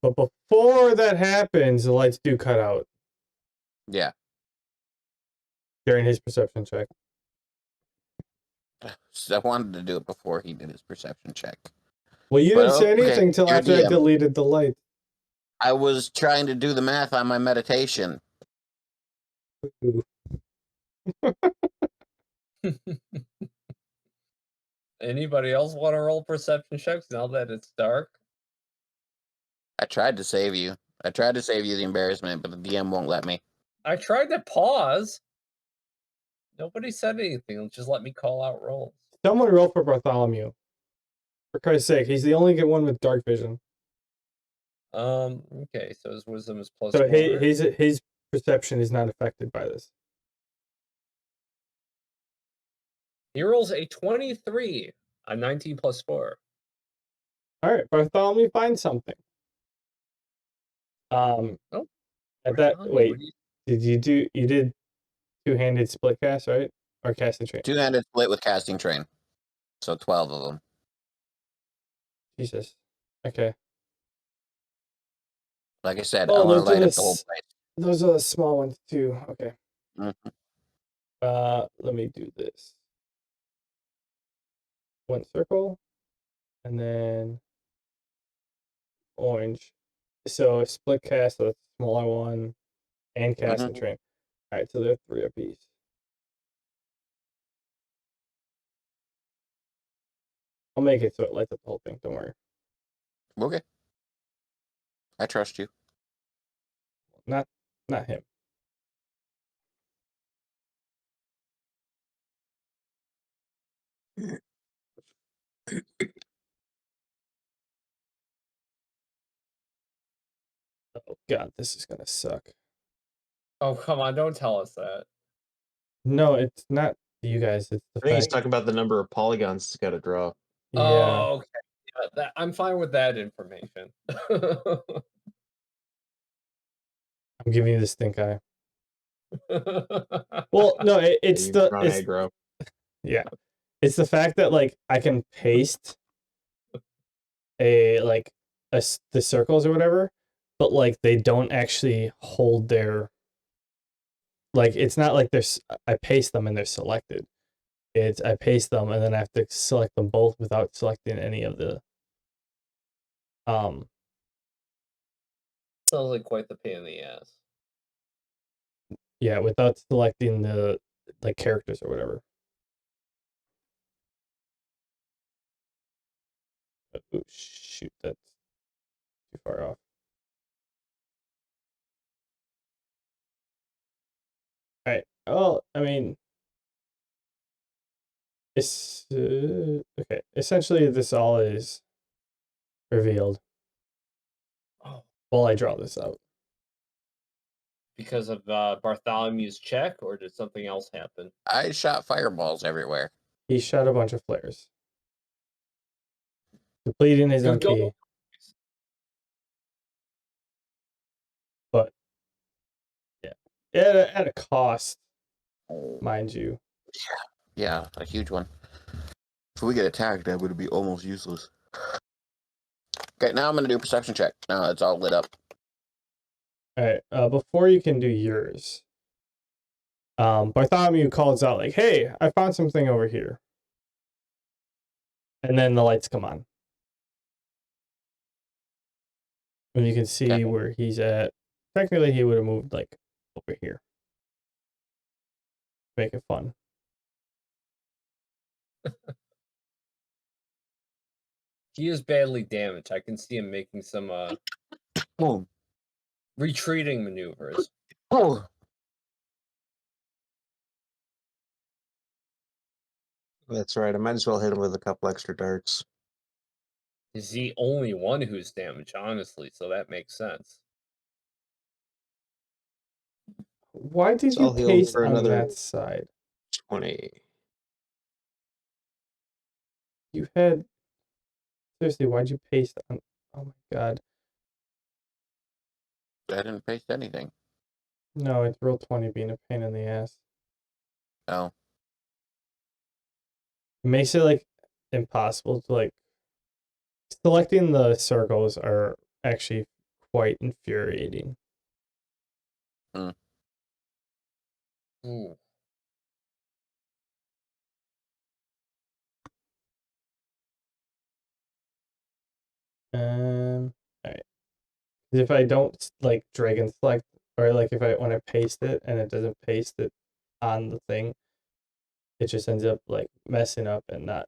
But before that happens, the lights do cut out Yeah. during his perception check. So I wanted to do it before he did his perception check. Well, you But, didn't say okay, anything until you're after I DM. deleted the light. I was trying to do the math on my meditation. Ooh. Anybody else want to roll perception checks now that it's dark? I tried to save you. I tried to save you the embarrassment, but the DM won't let me. I tried to pause. Nobody said anything. Just let me call out rolls. Someone roll for Bartholomew. For Christ's sake, he's the only good one with dark vision. Okay, so his wisdom is plus So 4. his perception is not affected by this. He rolls a 23, a 19 plus 4. All right, Bartholomew finds something. Oh, At that Bartholomew, what wait, do you- you did two-handed split cast, right? Or casting train? Two-handed split with casting train. So 12 of them. Jesus. Okay. Like I said, Oh, I want those to are light the up the whole place. those are the small ones too. Okay. Mhm. Let me do this. One circle, and then orange. So split cast, so that's a smaller one, and casting train. All right, so they're 3 apiece. I'll make it so it lights up the whole thing. Don't worry. Okay. I trust you. Not him. Oh god, this is gonna suck. Oh, come on, don't tell us that. No, it's not you guys. It's the I think he's fact. talking about the number of polygons he's got to draw. Yeah, Oh, okay. Yeah, I'm fine with that information. I'm giving you the stink eye. Well, no, it's He's the drawn it's aggro. yeah, it's the fact that like I can paste the circles or whatever, but like they don't actually hold their like it's not like I paste them and they're selected. It's I paste them and then I have to select them both without selecting any of the Sounds like quite the pain in the ass. yeah, without selecting the like characters or whatever. Oh shoot, that's too far off. All right. Well, I mean, it's okay. Essentially, this all is revealed Oh, while I draw this out. because of Bartholomew's check, or did something else happen? I shot fireballs everywhere. He shot a bunch of flares, depleting his Good MP. go. But yeah, at a cost, mind you. Yeah, a huge one. If we get attacked, that would be almost useless. Okay, now I'm going to do a perception check. Now it's all lit up. All right. Before you can do yours, Bartholomew calls out like, "Hey, I found something over here," and then the lights come on, and you can see Okay. where he's at. Technically, he would have moved like over here. Make it fun. He is badly damaged. I can see him making some Oh, retreating maneuvers. oh. That's right. I might as well hit him with a couple extra darts. He's the only one who's damaged, honestly, so that makes sense. Why did So you I'll heal paste for on another that side? 20. You had seriously. Why'd you paste on? Oh my god. I didn't paste anything. No, it's roll 20 being a pain in the ass. Oh, It makes it like impossible to like selecting the circles are actually quite infuriating. Ooh. Alright. If I don't like drag and select, or like if I when I paste it and it doesn't paste it on the thing, it just ends up like messing up and not.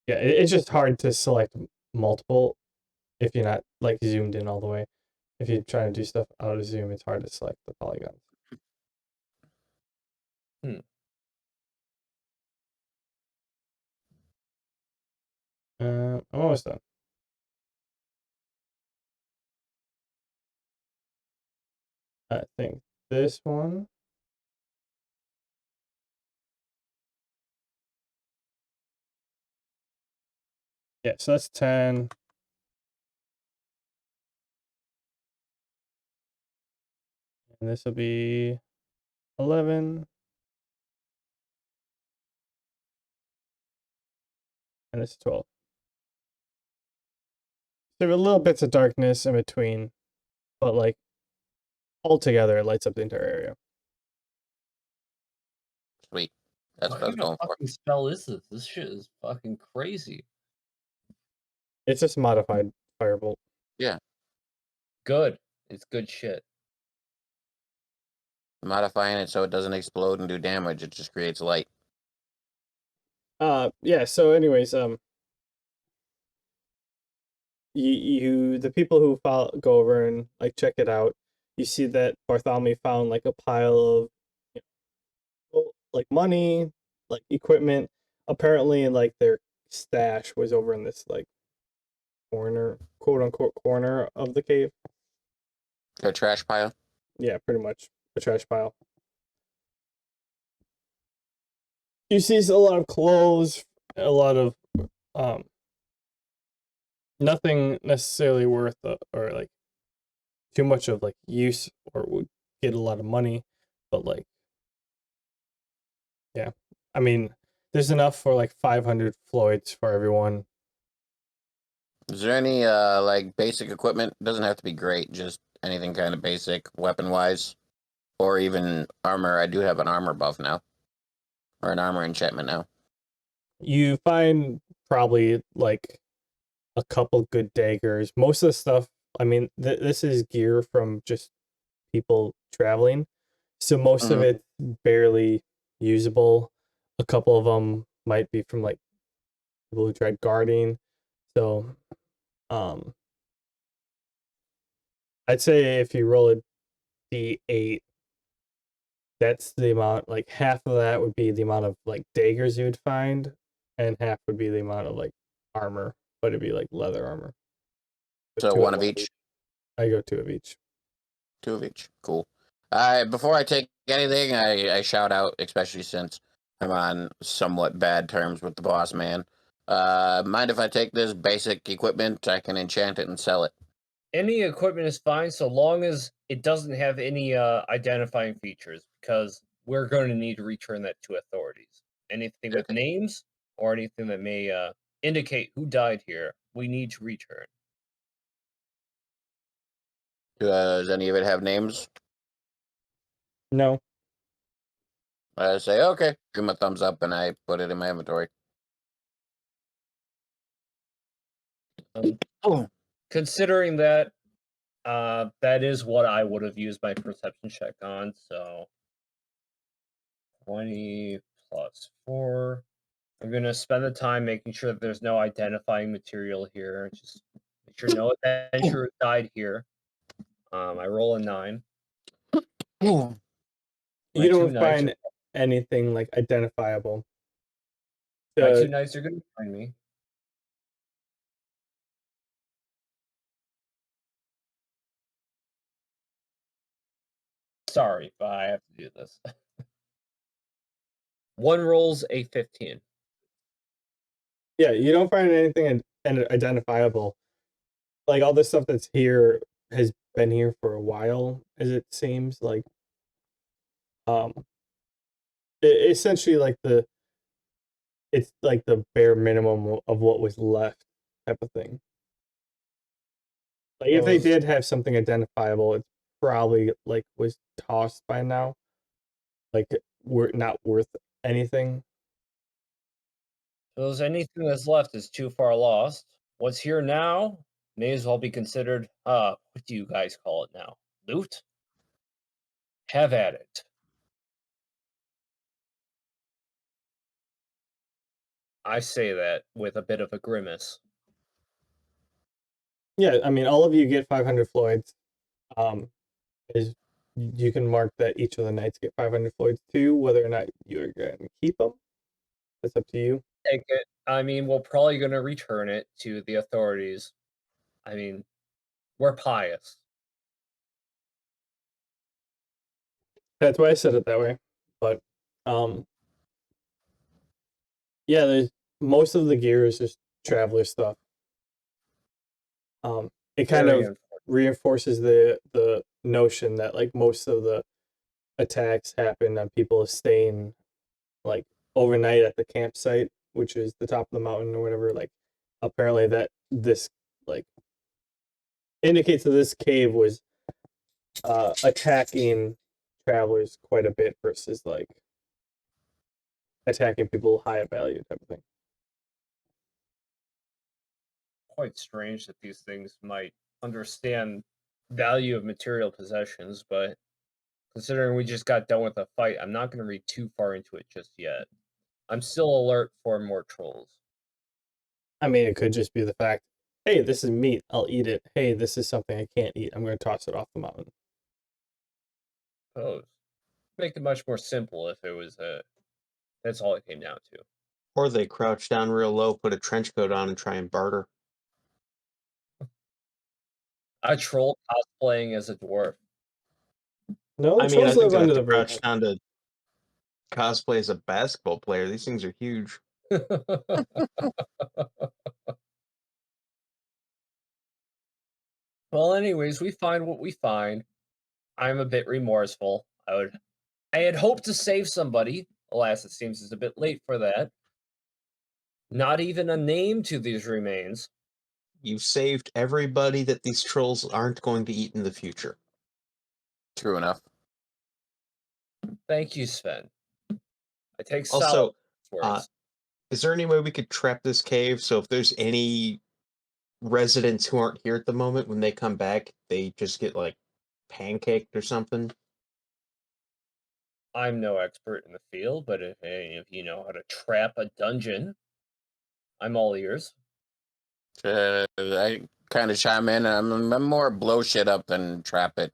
Yeah, it's just hard to select multiple if you're not like zoomed in all the way. If you're trying to do stuff out of zoom, it's hard to select the polygons. I'm almost done. I think this one. Yeah, so that's 10. And this will be 11. And this is 12. There are little bits of darkness in between, but like altogether, it lights up the entire area. sweet. That's What what I was kind of going for. fucking spell is this? This shit is fucking crazy. It's just modified firebolt. Yeah, Good. It's good shit. modifying it so it doesn't explode and do damage. It just creates light. Yeah, so anyways, the people who go over and like check it out, you see that Bartholomew found like a pile of like money, like equipment. Apparently, like their stash was over in this like corner, quote unquote corner of the cave. A trash pile. Yeah, pretty much a trash pile. You see a lot of clothes, a lot of um, nothing necessarily worth or like too much of like use or would get a lot of money, but like yeah, I mean, there's enough for like 500 Floyds for everyone. Is there any like basic equipment? Doesn't have to be great, just anything kind of basic, weapon wise, or even armor. I do have an armor buff now, or an armor enchantment now. You find probably like a couple good daggers. Most of the stuff, I mean, this is gear from just people traveling, so most of Mhm. it barely usable. A couple of them might be from like people who tried guarding. So, um, I'd say if you roll a d8, that's the amount. Like half of that would be the amount of like daggers you'd find, and half would be the amount of like armor, but it'd be like leather armor. So Two one of each. I go two of each. Two of each. Cool. Before I take anything, I shout out, especially since I'm on somewhat bad terms with the boss man. Mind if I take this basic equipment? I can enchant it and sell it. Any equipment is fine so long as it doesn't have any identifying features, because we're going to need to return that to authorities. Anything with Okay. names or anything that may indicate who died here, we need to return. Does any of it have names? No, I say, okay. Give him a thumbs up and I put it in my inventory. Oh. Considering that, that is what I would have used my perception check on. So 20 plus 4. I'm gonna spend the time making sure that there's no identifying material here. Just make sure no adventurer died here. I roll a 9. Oh. My you two don't knights. find anything like identifiable. My two knights are gonna find me. Sorry, but I have to do this. One rolls a 15. Yeah, you don't find anything identifiable. Like all this stuff that's here has been here for a while, as it seems. Like, um, essentially, it's like the bare minimum of what was left, type of thing. Like, if they Those, did have something identifiable, it's probably like was tossed by now. Like, we're not worth anything. those anything that's left is too far lost. What's here now may as well be considered, what do you guys call it now? Loot? Have at it. I say that with a bit of a grimace. Yeah, I mean, all of you get 500 Floyds. Um, is you can mark that each of the knights get 500 Floyds too. Whether or not you're going to keep them, that's up to you. Take it. I mean, we're probably going to return it to the authorities. I mean, we're pious. That's why I said it that way. But, um, yeah, there's most of the gear is just traveler stuff. It kind Very of unfortunate. reinforces the notion that like most of the attacks happen on people staying like overnight at the campsite, which is the top of the mountain or whatever. Like, apparently that this like indicates that this cave was attacking travelers quite a bit versus like attacking people high at value type of thing. Quite strange that these things might understand value of material possessions, but considering we just got done with a fight, I'm not going to read too far into it just yet. I'm still alert for more trolls. I mean, it could just be the fact, hey, this is meat, I'll eat it. Hey, this is something I can't eat, I'm going to toss it off the mountain. Oh, make it much more simple if it was that's all it came down to. Or they crouch down real low, put a trench coat on, and try and barter. A troll cosplaying as a dwarf. No, I mean, I trolls think live I'd have under to the crouch bridge. down to cosplay as a basketball player. These things are huge. Well, anyways, we find what we find. I'm a bit remorseful. I had hoped to save somebody. Alas, it seems it's a bit late for that. Not even a name to these remains. You've saved everybody that these trolls aren't going to eat in the future. True enough. Thank you, Sven. I take Also, solid words. is there any way we could trap this cave so if there's any residents who aren't here at the moment, when they come back, they just get like pancaked or something? I'm no expert in the field, but if any of you know how to trap a dungeon, I'm all ears. I kind of chime in. I'm more blow shit up than trap it.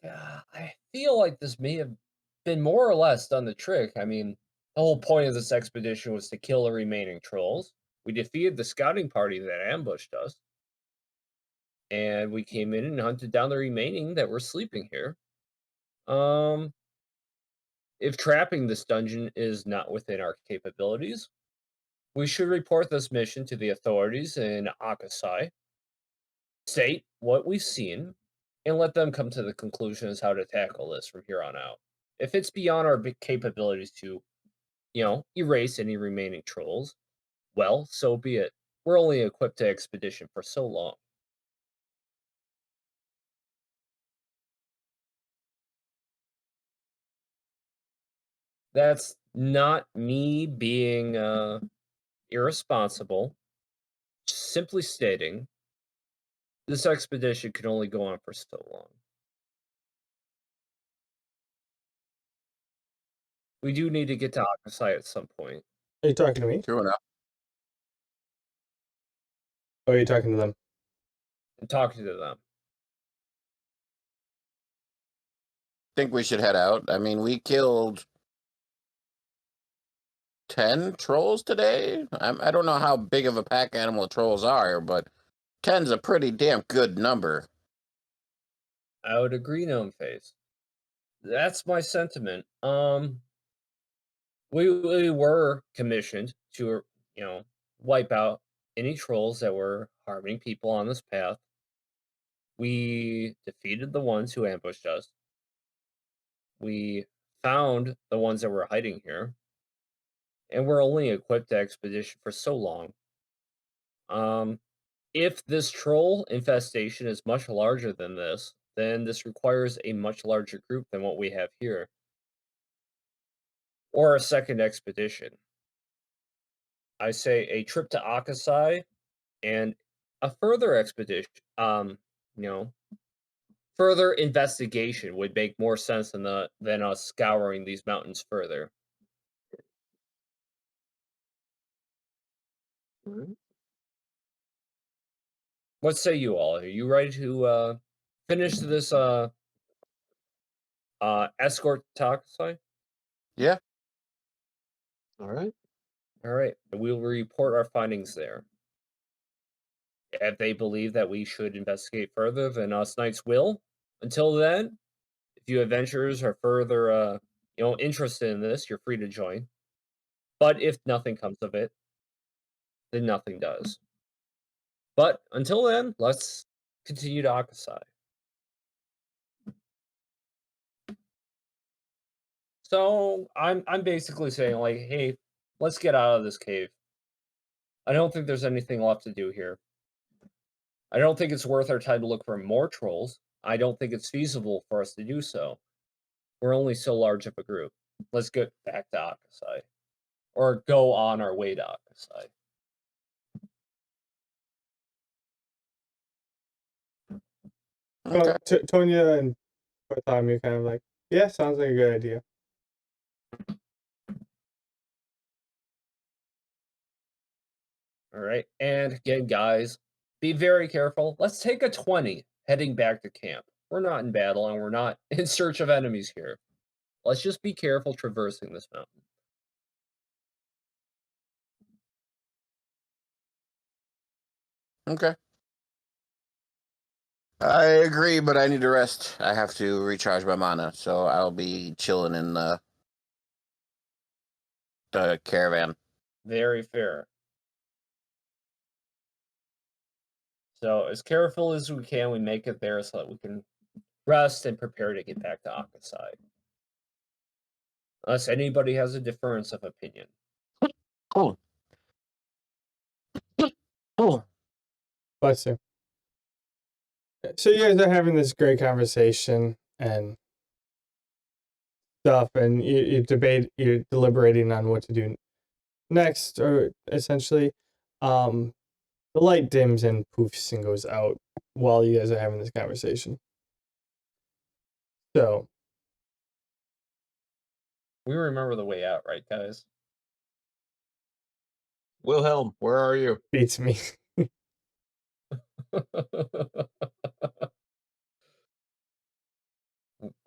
I feel like this may have been more or less done the trick. I mean, the whole point of this expedition was to kill the remaining trolls. We defeated the scouting party that ambushed us. And we came in and hunted down the remaining that were sleeping here. Um, if trapping this dungeon is not within our capabilities, we should report this mission to the authorities in Akasai, state what we've seen, and let them come to the conclusion as how to tackle this from here on out. If it's beyond our capabilities to, erase any remaining trolls, well, so be it. We're only equipped to expedition for so long. That's not me being irresponsible, simply stating this expedition could only go on for so long. We do need to get to Akasai at some point. Are you talking to me? True enough. Or are you talking to them? And talking to them. Think we should head out. I mean, we killed 10 trolls today. I don't know how big of a pack animal trolls are, but 10's a pretty damn good number. I would agree, Gnomeface. That's my sentiment. We were commissioned to, wipe out any trolls that were harming people on this path. We defeated the ones who ambushed us. We found the ones that were hiding here, and we're only equipped to expedition for so long. If this troll infestation is much larger than this, then this requires a much larger group than what we have here, or a second expedition. I say a trip to Akasai and a further expedition, you know, further investigation would make more sense than us scouring these mountains further. Alright. What say you all? Are you ready to finish this escort to Akasai? Yeah. All right. All right, we'll report our findings there. If they believe that we should investigate further, then us knights will. Until then, if you adventurers are further, interested in this, you're free to join. But if nothing comes of it, then nothing does. But until then, let's continue to Akasai. So I'm basically saying like, hey, let's get out of this cave. I don't think there's anything left to do here. I don't think it's worth our time to look for more trolls. I don't think it's feasible for us to do so. We're only so large of a group. Let's get back to Akasai. Or go on our way to Akasai. Okay. Tonya and Bartholomew kind of like, yeah, sounds like a good idea. All right. And again, guys, be very careful. Let's take a 20 heading back to camp. We're not in battle and we're not in search of enemies here. Let's just be careful traversing this mountain. Okay. I agree, but I need to rest. I have to recharge my mana, so I'll be chilling in the caravan. Very fair. So as careful as we can, we make it there so that we can rest and prepare to get back to Akasai. Unless anybody has a difference of opinion. Cool. Cool. Bless you. So you guys are having this great conversation and stuff, and you're deliberating on what to do next, or essentially, the light dims and poofs and goes out while you guys are having this conversation. So We remember the way out, right, guys? Wilhelm, where are you? beats me.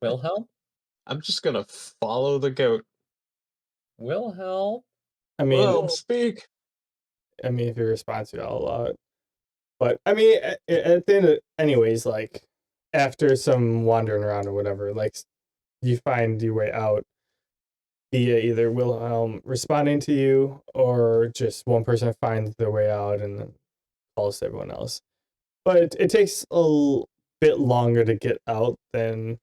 Wilhelm? I'm just gonna follow the goat. Wilhelm? I mean, Wilhelm, speak. if you respond to it, I'll allow it. But I mean, at the end of, anyways, like after some wandering around or whatever, like you find your way out via either Wilhelm responding to you or just one person finds their way out and then calls to everyone else. But it takes a bit longer to get out than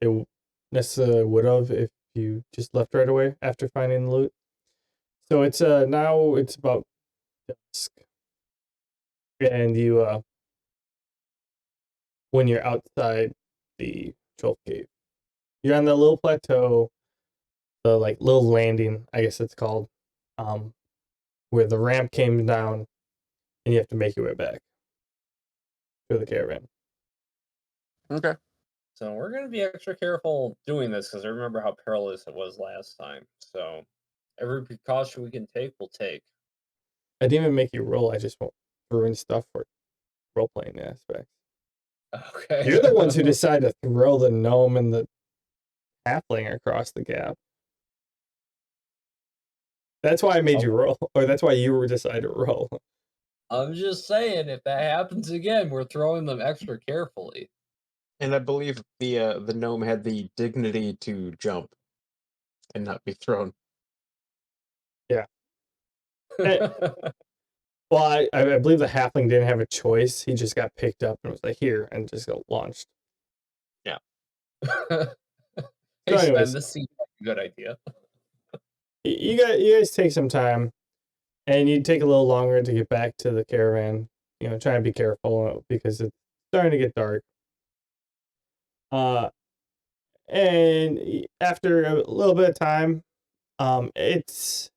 it necessarily would have if you just left right away after finding the loot. So it's now it's about dusk, and you when you're outside the troll cave, you're on the little plateau, the like little landing, I guess it's called, where the ramp came down, and you have to make your way back to the caravan. Okay. So we're going to be extra careful doing this because I remember how perilous it was last time. So every precaution we can take, we'll take. I didn't even make you roll. I just threw in stuff for role playing aspects. Okay. You're the ones who decide to throw the gnome and the halfling across the gap. That's why I made you roll, or that's why you decided to roll. I'm just saying, if that happens again, we're throwing them extra carefully. And I believe the gnome had the dignity to jump and not be thrown. Well, I believe the halfling didn't have a choice. He just got picked up and was like, here, and just got launched. Hey, So Sven, anyways, this seems like a good idea. you guys take some time, and you take a little longer to get back to the caravan. You know, try and be careful because it's starting to get dark. And after a little bit of time, it's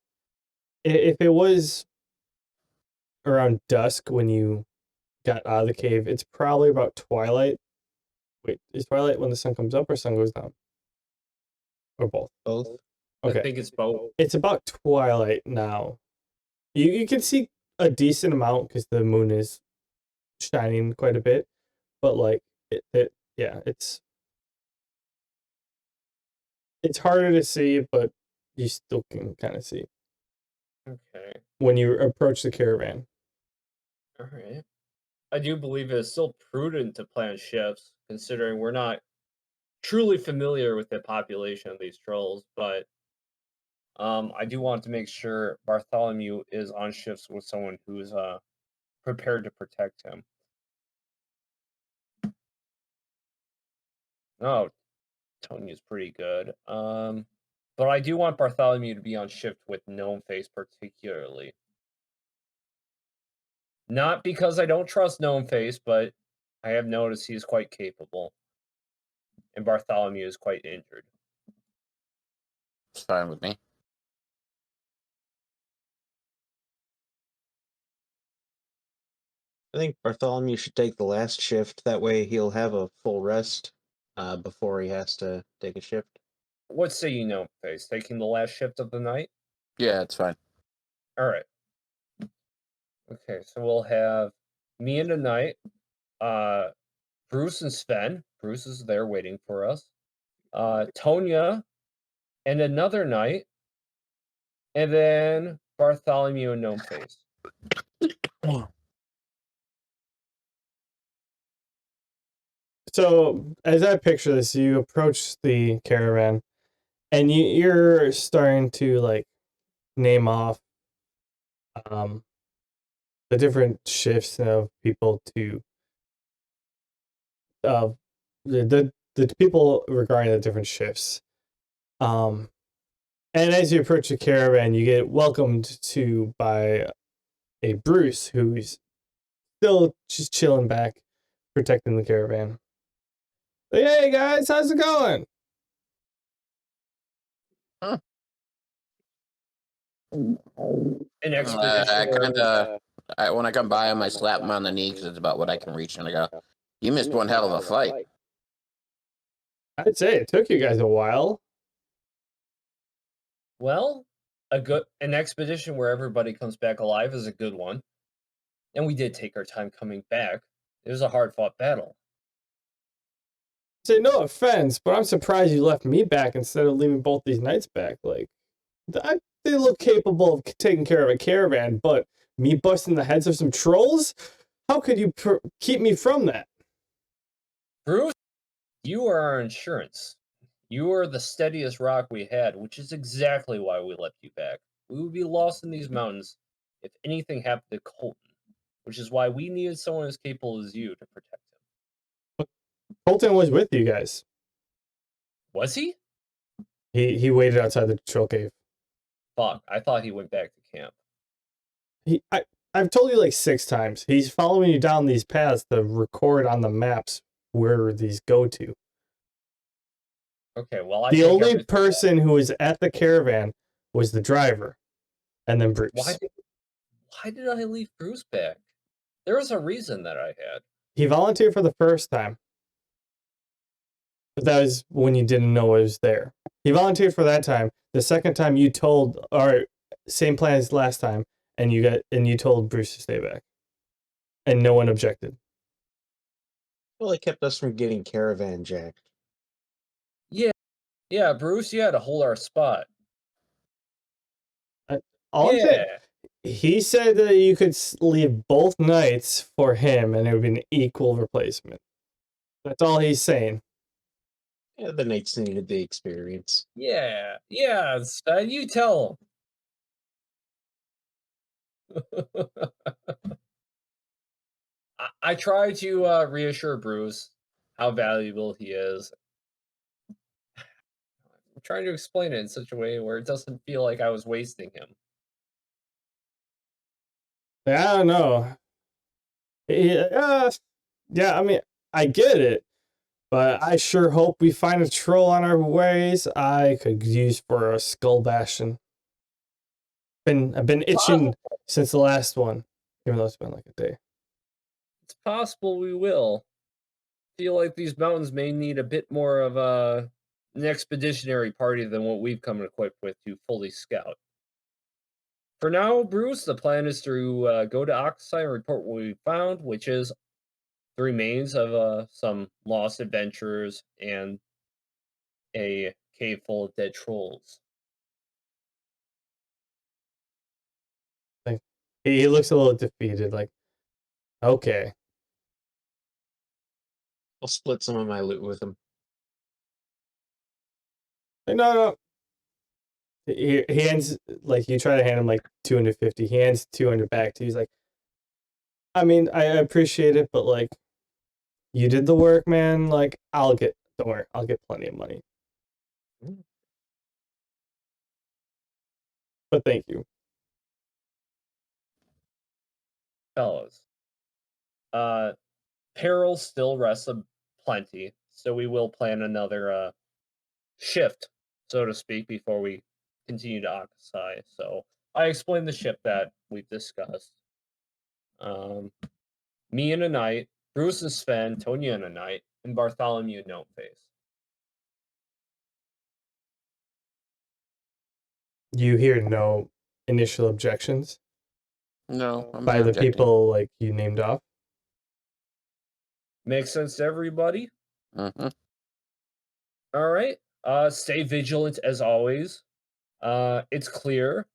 if it was around dusk when you got out of the cave, it's probably about twilight. Wait, is twilight when the sun comes up or sun goes down? Or both? Both. I Okay. think it's both. It's about twilight now. You can see a decent amount because the moon is shining quite a bit, but like yeah, it's harder to see, but you still can kind of see Okay. when you approach the caravan. All right. I do believe it is still prudent to plan shifts, considering we're not truly familiar with the population of these trolls, but I do want to make sure Bartholomew is on shifts with someone who's prepared to protect him. Oh, Tony's pretty good. But I do want Bartholomew to be on shift with Gnomeface particularly. Not because I don't trust Gnomeface, but I have noticed he is quite capable. And Bartholomew is quite injured. It's fine with me. I think Bartholomew should take the last shift. That way he'll have a full rest before he has to take a shift. What say you, Gnomeface? Taking the last shift of the night? Yeah, it's fine. All right. Okay, so we'll have me and the night, Bruce and Sven. Bruce is there waiting for us. Tonya and another night, and then Bartholomew and Gnomeface. So as I picture this, you approach the caravan, and you're starting to like name off the different shifts of people to the people regarding the different shifts. And as you approach the caravan, you get welcomed to by a Bruce who's still just chilling back, protecting the caravan. Like, hey guys, how's it going? Huh. An expedition. I kind of, when I come by him, I slap him on the knee because it's about what I can reach, and I go, "You missed one hell of a fight." I'd say it took you guys a while. Well, an expedition where everybody comes back alive is a good one. And we did take our time coming back. It was a hard-fought battle. Say no offense, but I'm surprised you left me back instead of leaving both these knights back. Like, they look capable of taking care of a caravan, but me busting the heads of some trolls? How could you keep me from that? Bruce, you are our insurance. You are the steadiest rock we had, which is exactly why we left you back. We would be lost in these mountains if anything happened to Colton, which is why we needed someone as capable as you to protect him. Colton was with you guys. Was he? He waited outside the troll cave. Fuck, I thought he went back to camp. I've told you like 6 times. He's following you down these paths to record on the maps where these go to. Okay, well, the only person who was at the caravan was the driver, and then Bruce. Why did I leave Bruce back? There was a reason that I had. He volunteered for the first time. But that was when you didn't know it was there. He volunteered for that time. The second time you told, all right, same plan as last time, and you told Bruce to stay back. And no one objected. Well, it kept us from getting caravan jacked. Yeah, Bruce, you had to hold our spot. I'm saying, he said that you could leave both nights for him, and it would be an equal replacement. That's all he's saying. Yeah, the knights needed the experience. Yeah, you tell him. I try to reassure Bruce how valuable he is. I'm trying to explain it in such a way where it doesn't feel like I was wasting him. I don't know. Yeah, I mean, I get it, but I sure hope we find a troll on our ways. I could use for a skull bashing. I've been itching since the last one, even though it's been like a day. It's possible we will. Feel like these mountains may need a bit more of an expeditionary party than what we've come equipped with to fully scout. For now, Bruce, the plan is to go to Oxide and report what we found, which is the remains of some lost adventurers and a cave full of dead trolls. Like, he looks a little defeated. Like, okay, I'll split some of my loot with him. like, no. He hands, like, you try to hand him like 250. He hands 200 back to you. He's like, I mean, I appreciate it, but like, you did the work, man. Like, don't worry, I'll get plenty of money. But thank you. Fellows, peril still rests plenty, so we will plan another shift, so to speak, before we continue to occupy. So I explained the ship that we've discussed. Me and a knight, Bruce and Sven, Tonya and a knight, and Bartholomew and Gnomeface. You hear no initial objections No, I'm by not the objecting. people like you named off. Makes sense to everybody? Mm-hmm. All right. Stay vigilant as always. It's clear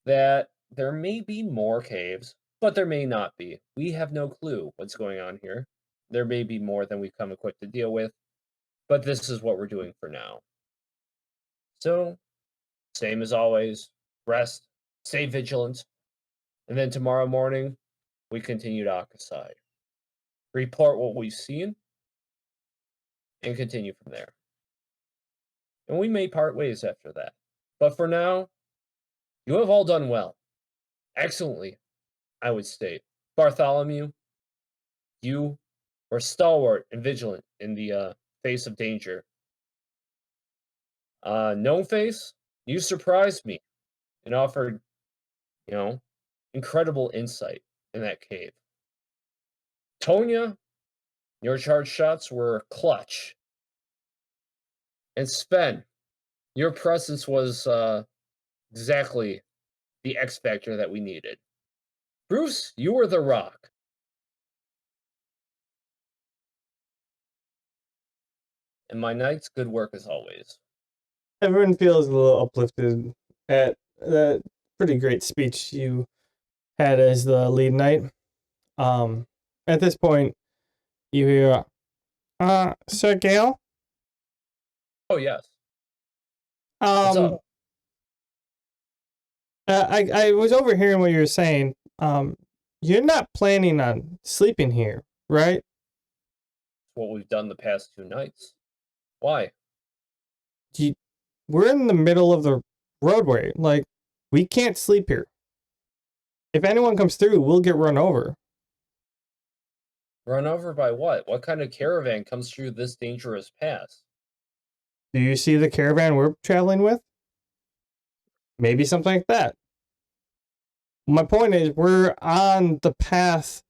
that there may be more caves, but there may not be. We have no clue what's going on here. There may be more than we've come equipped to deal with, but this is what we're doing for now. So, same as always, rest, stay vigilant, and then tomorrow morning, we continue to Akasai. Report what we've seen, and continue from there. And we may part ways after that. But for now, you have all done well. Excellently, I would state. Bartholomew, you were stalwart and vigilant in the face of danger. Gnomeface, you surprised me and offered, incredible insight in that cave. Tonya, your charged shots were clutch. And Sven, your presence was exactly the X factor that we needed. Bruce, you were the rock. And my knights, good work as always. Everyone feels a little uplifted at that pretty great speech you had as the lead knight. At this point, you hear, Sir Gale? Oh, yes. What's Um, up? I was overhearing what you were saying. You're not planning on sleeping here, right? It's what we've done the past 2 nights. Why? We're in the middle of the roadway. Like, we can't sleep here. If anyone comes through, we'll get run over. Run over by what? What kind of caravan comes through this dangerous pass? Do you see the caravan we're traveling with? Maybe something like that. My point is, we're on the path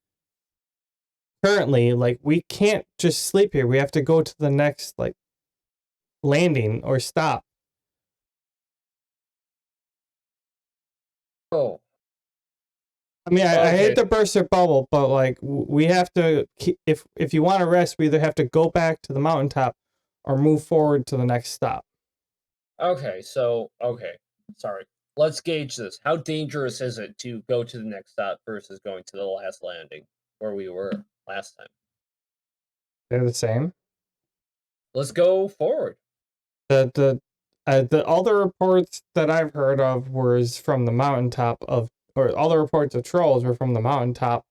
currently. Like, we can't just sleep here. We have to go to the next, like, landing or stop. Oh, I mean, I hate Okay. to burst your bubble, but like we have to. If you want to rest, we either have to go back to the mountaintop or move forward to the next stop. okay, sorry. Let's gauge this. How dangerous is it to go to the next stop versus going to the last landing where we were last time? They're the same. Let's go forward. The all the reports that I've heard of was from the mountaintop of or all the reports of trolls were from the mountaintop.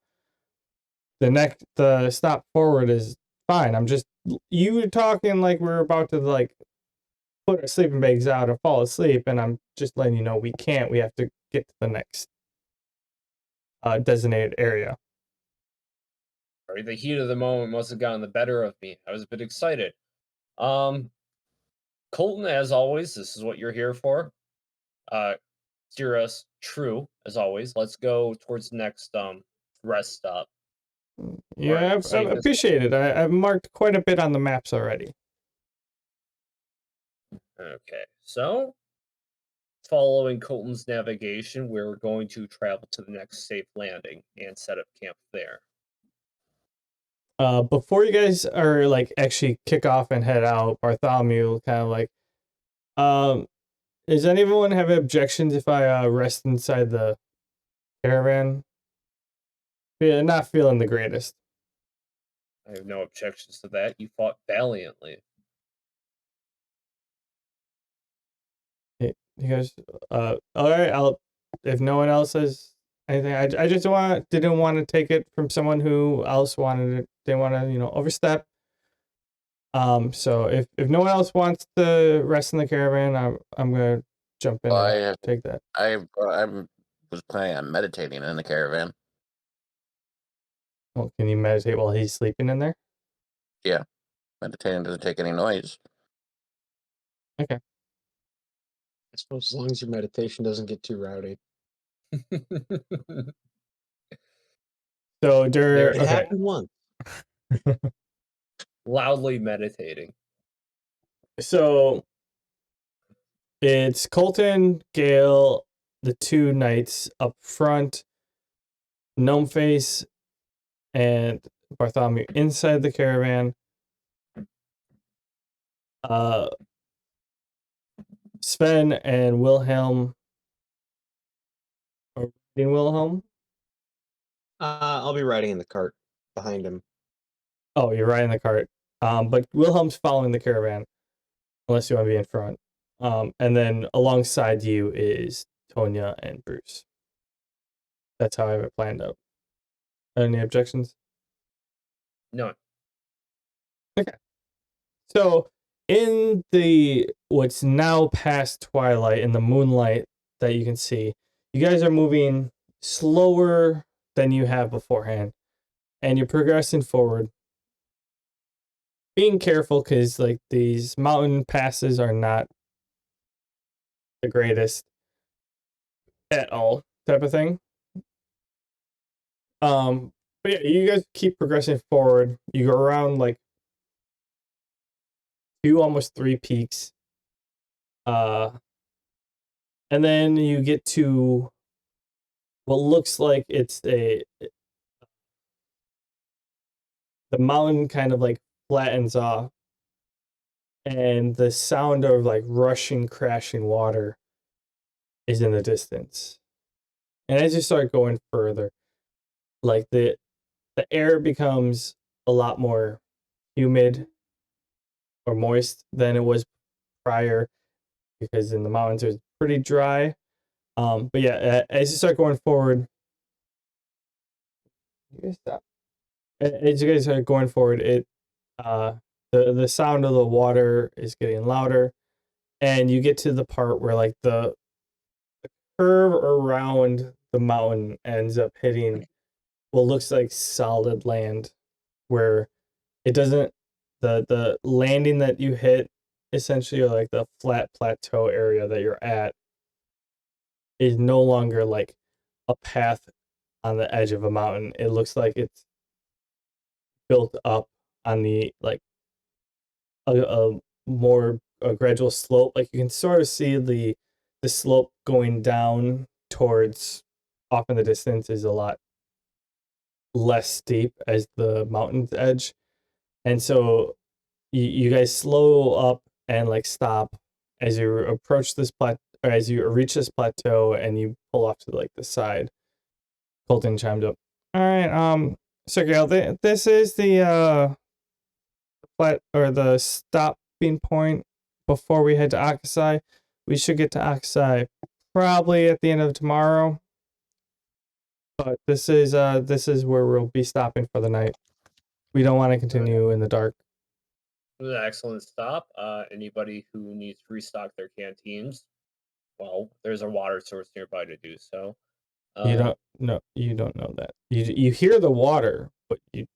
The stop forward is fine. I'm just you talking like we're about to like put our sleeping bags out and fall asleep, and I'm just letting you know we can't. We have to get to the next designated area. Sorry, the heat of the moment must have gotten the better of me. I was a bit excited. Colton, as always, this is what you're here for. Steer us true, as always. Let's go towards the next rest stop. Yeah, I appreciate it. I've marked quite a bit on the maps already. Okay, so following Colton's navigation, we're going to travel to the next safe landing and set up camp there. Before you guys are like actually kick off and head out, Bartholomew kind of like, does anyone have objections if I rest inside the caravan? Yeah, not feeling the greatest. I have no objections to that. You fought valiantly. Hey, you guys, all right. If no one else has anything, I just didn't want to take it from someone who else wanted it. Didn't want to, overstep. So if no one else wants to rest in the caravan, I'm gonna jump in and take that. I was planning on meditating in the caravan. Well, can you meditate while he's sleeping in there? Yeah, meditating doesn't take any noise. Okay. I suppose as long as your meditation doesn't get too rowdy. So It happened once. Loudly meditating. So it's Colton, Gale, the two knights up front, Gnomeface, and Bartholomew inside the caravan. Sven and Wilhelm. Or Wilhelm? I'll be riding in the cart behind him. Oh, you're riding the cart. But Wilhelm's following the caravan, unless you want to be in front. And then alongside you is Tonya and Bruce. That's how I have it planned out. Any objections? No. Okay. So in the what's now past twilight, in the moonlight that you can see, you guys are moving slower than you have beforehand, and you're progressing forward. Being careful because like these mountain passes are not the greatest at all, type of thing. But yeah, you guys keep progressing forward. You go around like 2, almost 3 peaks. And then you get to what looks like the mountain kind of like flattens off, and the sound of like rushing, crashing water is in the distance. And as you start going further, like the air becomes a lot more humid or moist than it was prior, because in the mountains it was pretty dry. But yeah, as you start going forward, you guys stop. As you guys are going forward, the sound of the water is getting louder, and you get to the part where like the curve around the mountain ends up hitting what looks like solid land, where it doesn't the landing that you hit essentially, or like the flat plateau area that you're at, is no longer like a path on the edge of a mountain. It looks like it's built up on the like a more gradual slope. Like you can sort of see the slope going down towards, off in the distance, is a lot less steep as the mountain's edge. And so you guys slow up and like stop as you approach this or as you reach this plateau, and you pull off to like the side. Colton chimed up. All right, so Gale, this is the the stopping point before we head to Akasai. We should get to Akasai probably at the end of tomorrow. but this is where we'll be stopping for the night. We don't want to continue in the dark. It was an excellent stop. Anybody who needs to restock their canteens, well, there's a water source nearby to do so. You don't know that. You hear the water, but you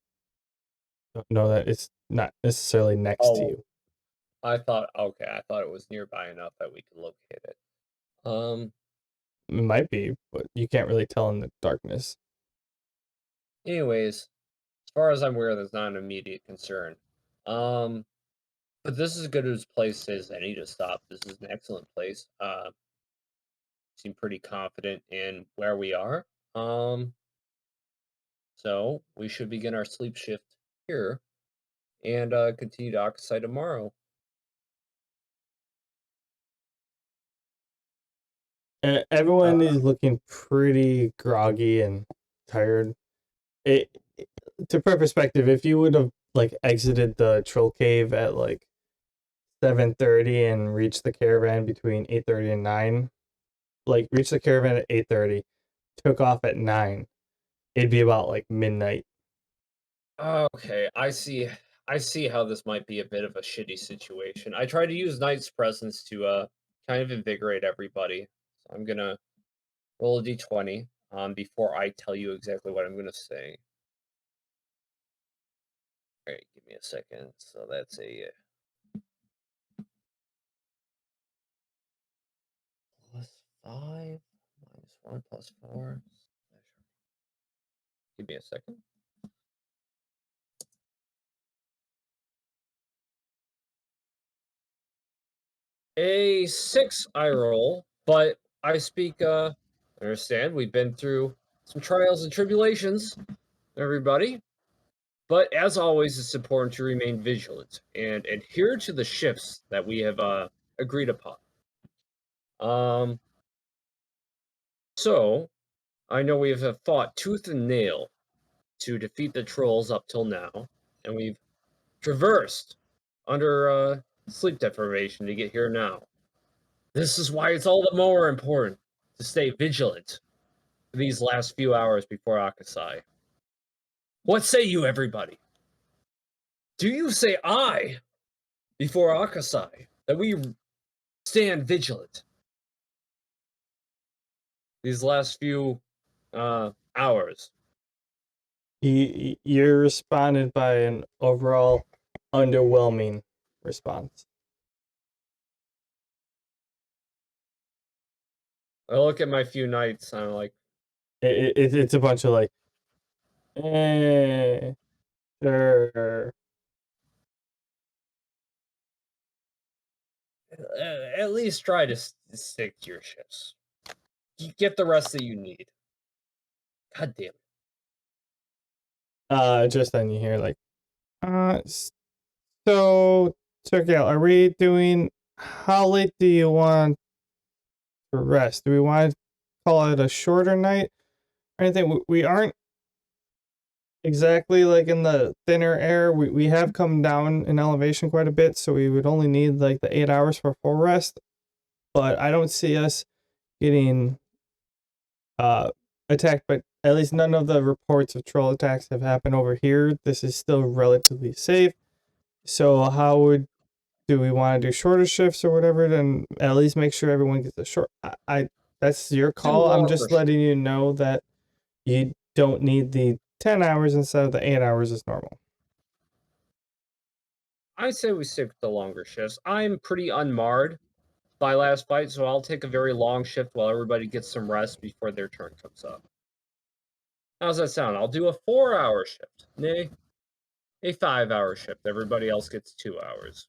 don't know that it's not necessarily next to you. I thought it was nearby enough that we could locate it. It might be, but you can't really tell in the darkness. Anyways, as far as I'm aware, there's not an immediate concern. But this is as good a place as any to stop. This is an excellent place. Seem pretty confident in where we are. So we should begin our sleep shift here and continue to occupy tomorrow. Everyone is looking pretty groggy and tired. To put perspective, if you would have like exited the troll cave at like 7:30 and reached the caravan between 8:30 and 9, like reached the caravan at 8:30, took off at 9, it'd be about like midnight. Okay, I see. I see how this might be a bit of a shitty situation. I tried to use Knight's presence to kind of invigorate everybody. So I'm gonna roll a d20 before I tell you exactly what I'm gonna say. All right, give me a second. So that's a +5 -1 +4. Give me a second. A 6 I roll, but I speak understand we've been through some trials and tribulations, everybody. But as always, it's important to remain vigilant and adhere to the shifts that we have agreed upon. Um, so I know we have fought tooth and nail to defeat the trolls up till now, and we've traversed under sleep deprivation to get here now. This is why it's all the more important to stay vigilant for these last few hours before Akasai. What say you, everybody? Do you say aye before Akasai that we stand vigilant these last few hours? You're responded by an overall underwhelming response. I look at my few knights and I'm like, It's a bunch of like, sure. at least try to stick to your shifts. You get the rest that you need. God damn it. Just then you hear like, so Gale, are we doing? How late do you want to rest? Do we want to call it a shorter night or anything? We aren't exactly like in the thinner air. We have come down in elevation quite a bit, so we would only need like the 8 hours for full rest. But I don't see us getting attacked, but at least none of the reports of troll attacks have happened over here. This is still relatively safe. So do we want to do shorter shifts or whatever? Then at least make sure everyone gets a short. I that's your call. I'm just letting you know that you don't need the 10 hours instead of the 8 hours as normal. I say we stick with the longer shifts. I'm pretty unmarred by last fight, so I'll take a very long shift while everybody gets some rest before their turn comes up. How's that sound? I'll do a 4-hour shift. Nay, a 5-hour shift. Everybody else gets 2 hours.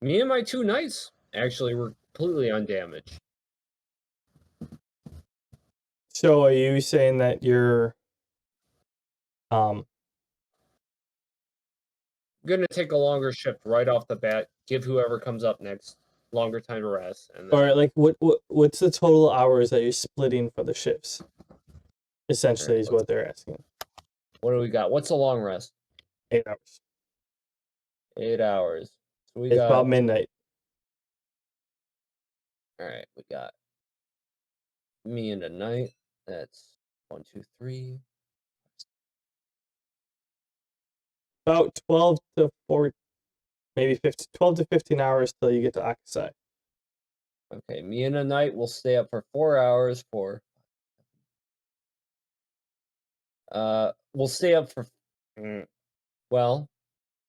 Me and my 2 knights actually were completely undamaged. So are you saying that you're I'm gonna take a longer shift right off the bat, give whoever comes up next longer time to rest, and then... or like what's the total hours that you're splitting for the shifts? Essentially, is what they're asking. What do we got? What's a long rest? 8 hours. 8 hours. So we It's got about midnight. all right. We got me in the night. That's 1, 2, 3. About 12 to 4, maybe 15, 12 to 15 hours till you get to Akusai. Okay, me in the night will stay up for 4 hours for. We'll stay up for. Well,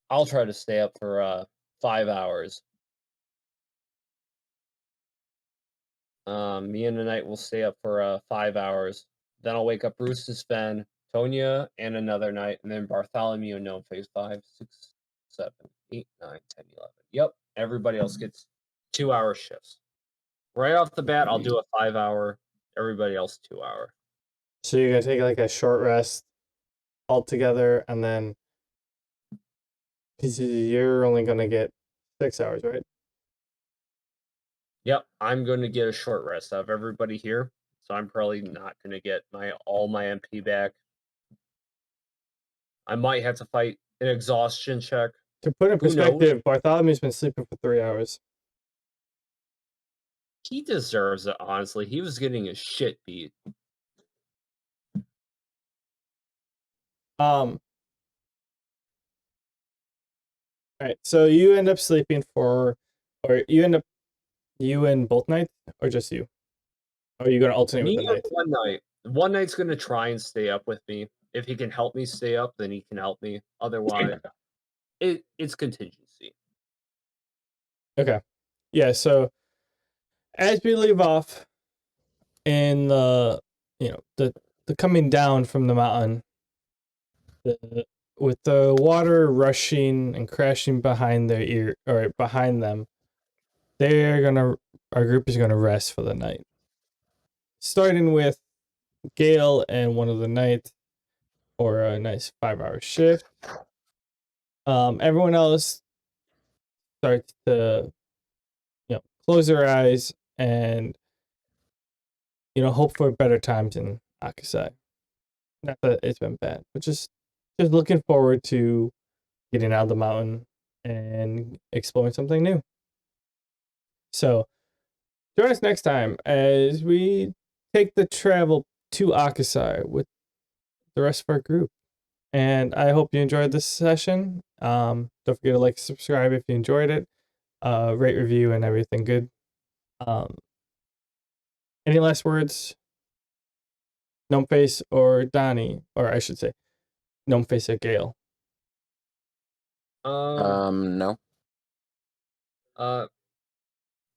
I'll try to stay up for 5 hours. Me and the night will stay up for 5 hours. Then I'll wake up Bruce and Sven, Tonya, and another night, and then Bartholomew and Gnomeface 5, 6, 7, 8, 9, 10, 11. Yep, everybody else gets 2-hour shifts. Right off the bat, I'll do a 5-hour. Everybody else 2-hour. So you're gonna take like a short rest altogether, and then because you're only gonna get 6 hours, right? Yep, I'm going to get a short rest out of everybody here, so I'm probably not going to get all my MP back. I might have to fight an exhaustion check. To put in Who knows? perspective, Bartholomew's been sleeping for 3 hours. He deserves it, honestly. He was getting his shit beat. All right, so you end up sleeping for, or you and both nights, or just you? Or are you gonna alternate with Me the night? one night. One night's going to try and stay up with me. If he can help me stay up, then he can help me. Otherwise, it's contingency. Okay, yeah. So as we leave off in the, the coming down from the mountain, with the water rushing and crashing behind their ear or behind them, our group is gonna rest for the night. Starting with Gale and one of the nights, or a nice 5-hour shift. Everyone else starts to, close their eyes and, hope for better times in Akusai. Not that it's been bad, but just looking forward to getting out of the mountain and exploring something new. So join us next time as we take the travel to Akusai with the rest of our group. And I hope you enjoyed this session. Don't forget to like, subscribe if you enjoyed it. Rate, review, and everything good. Any last words? Gnomeface or Donnie, or I should say, Gnomeface or Gale. No.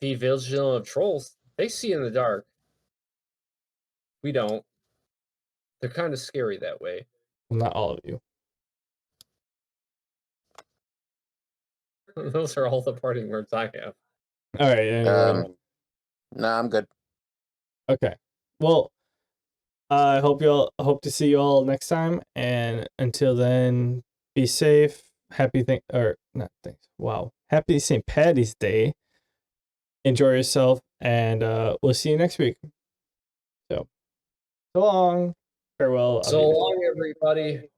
Be vigilant of trolls. They see in the dark. We don't. They're kind of scary that way. Well, not all of you. Those are all the parting words I have. All right. Anyway. No, I'm good. Okay. Well, I hope to see you all next time, and until then, be safe. Happy Happy St. Patty's Day. Enjoy yourself, and we'll see you next week. So long. Farewell. So long, everybody.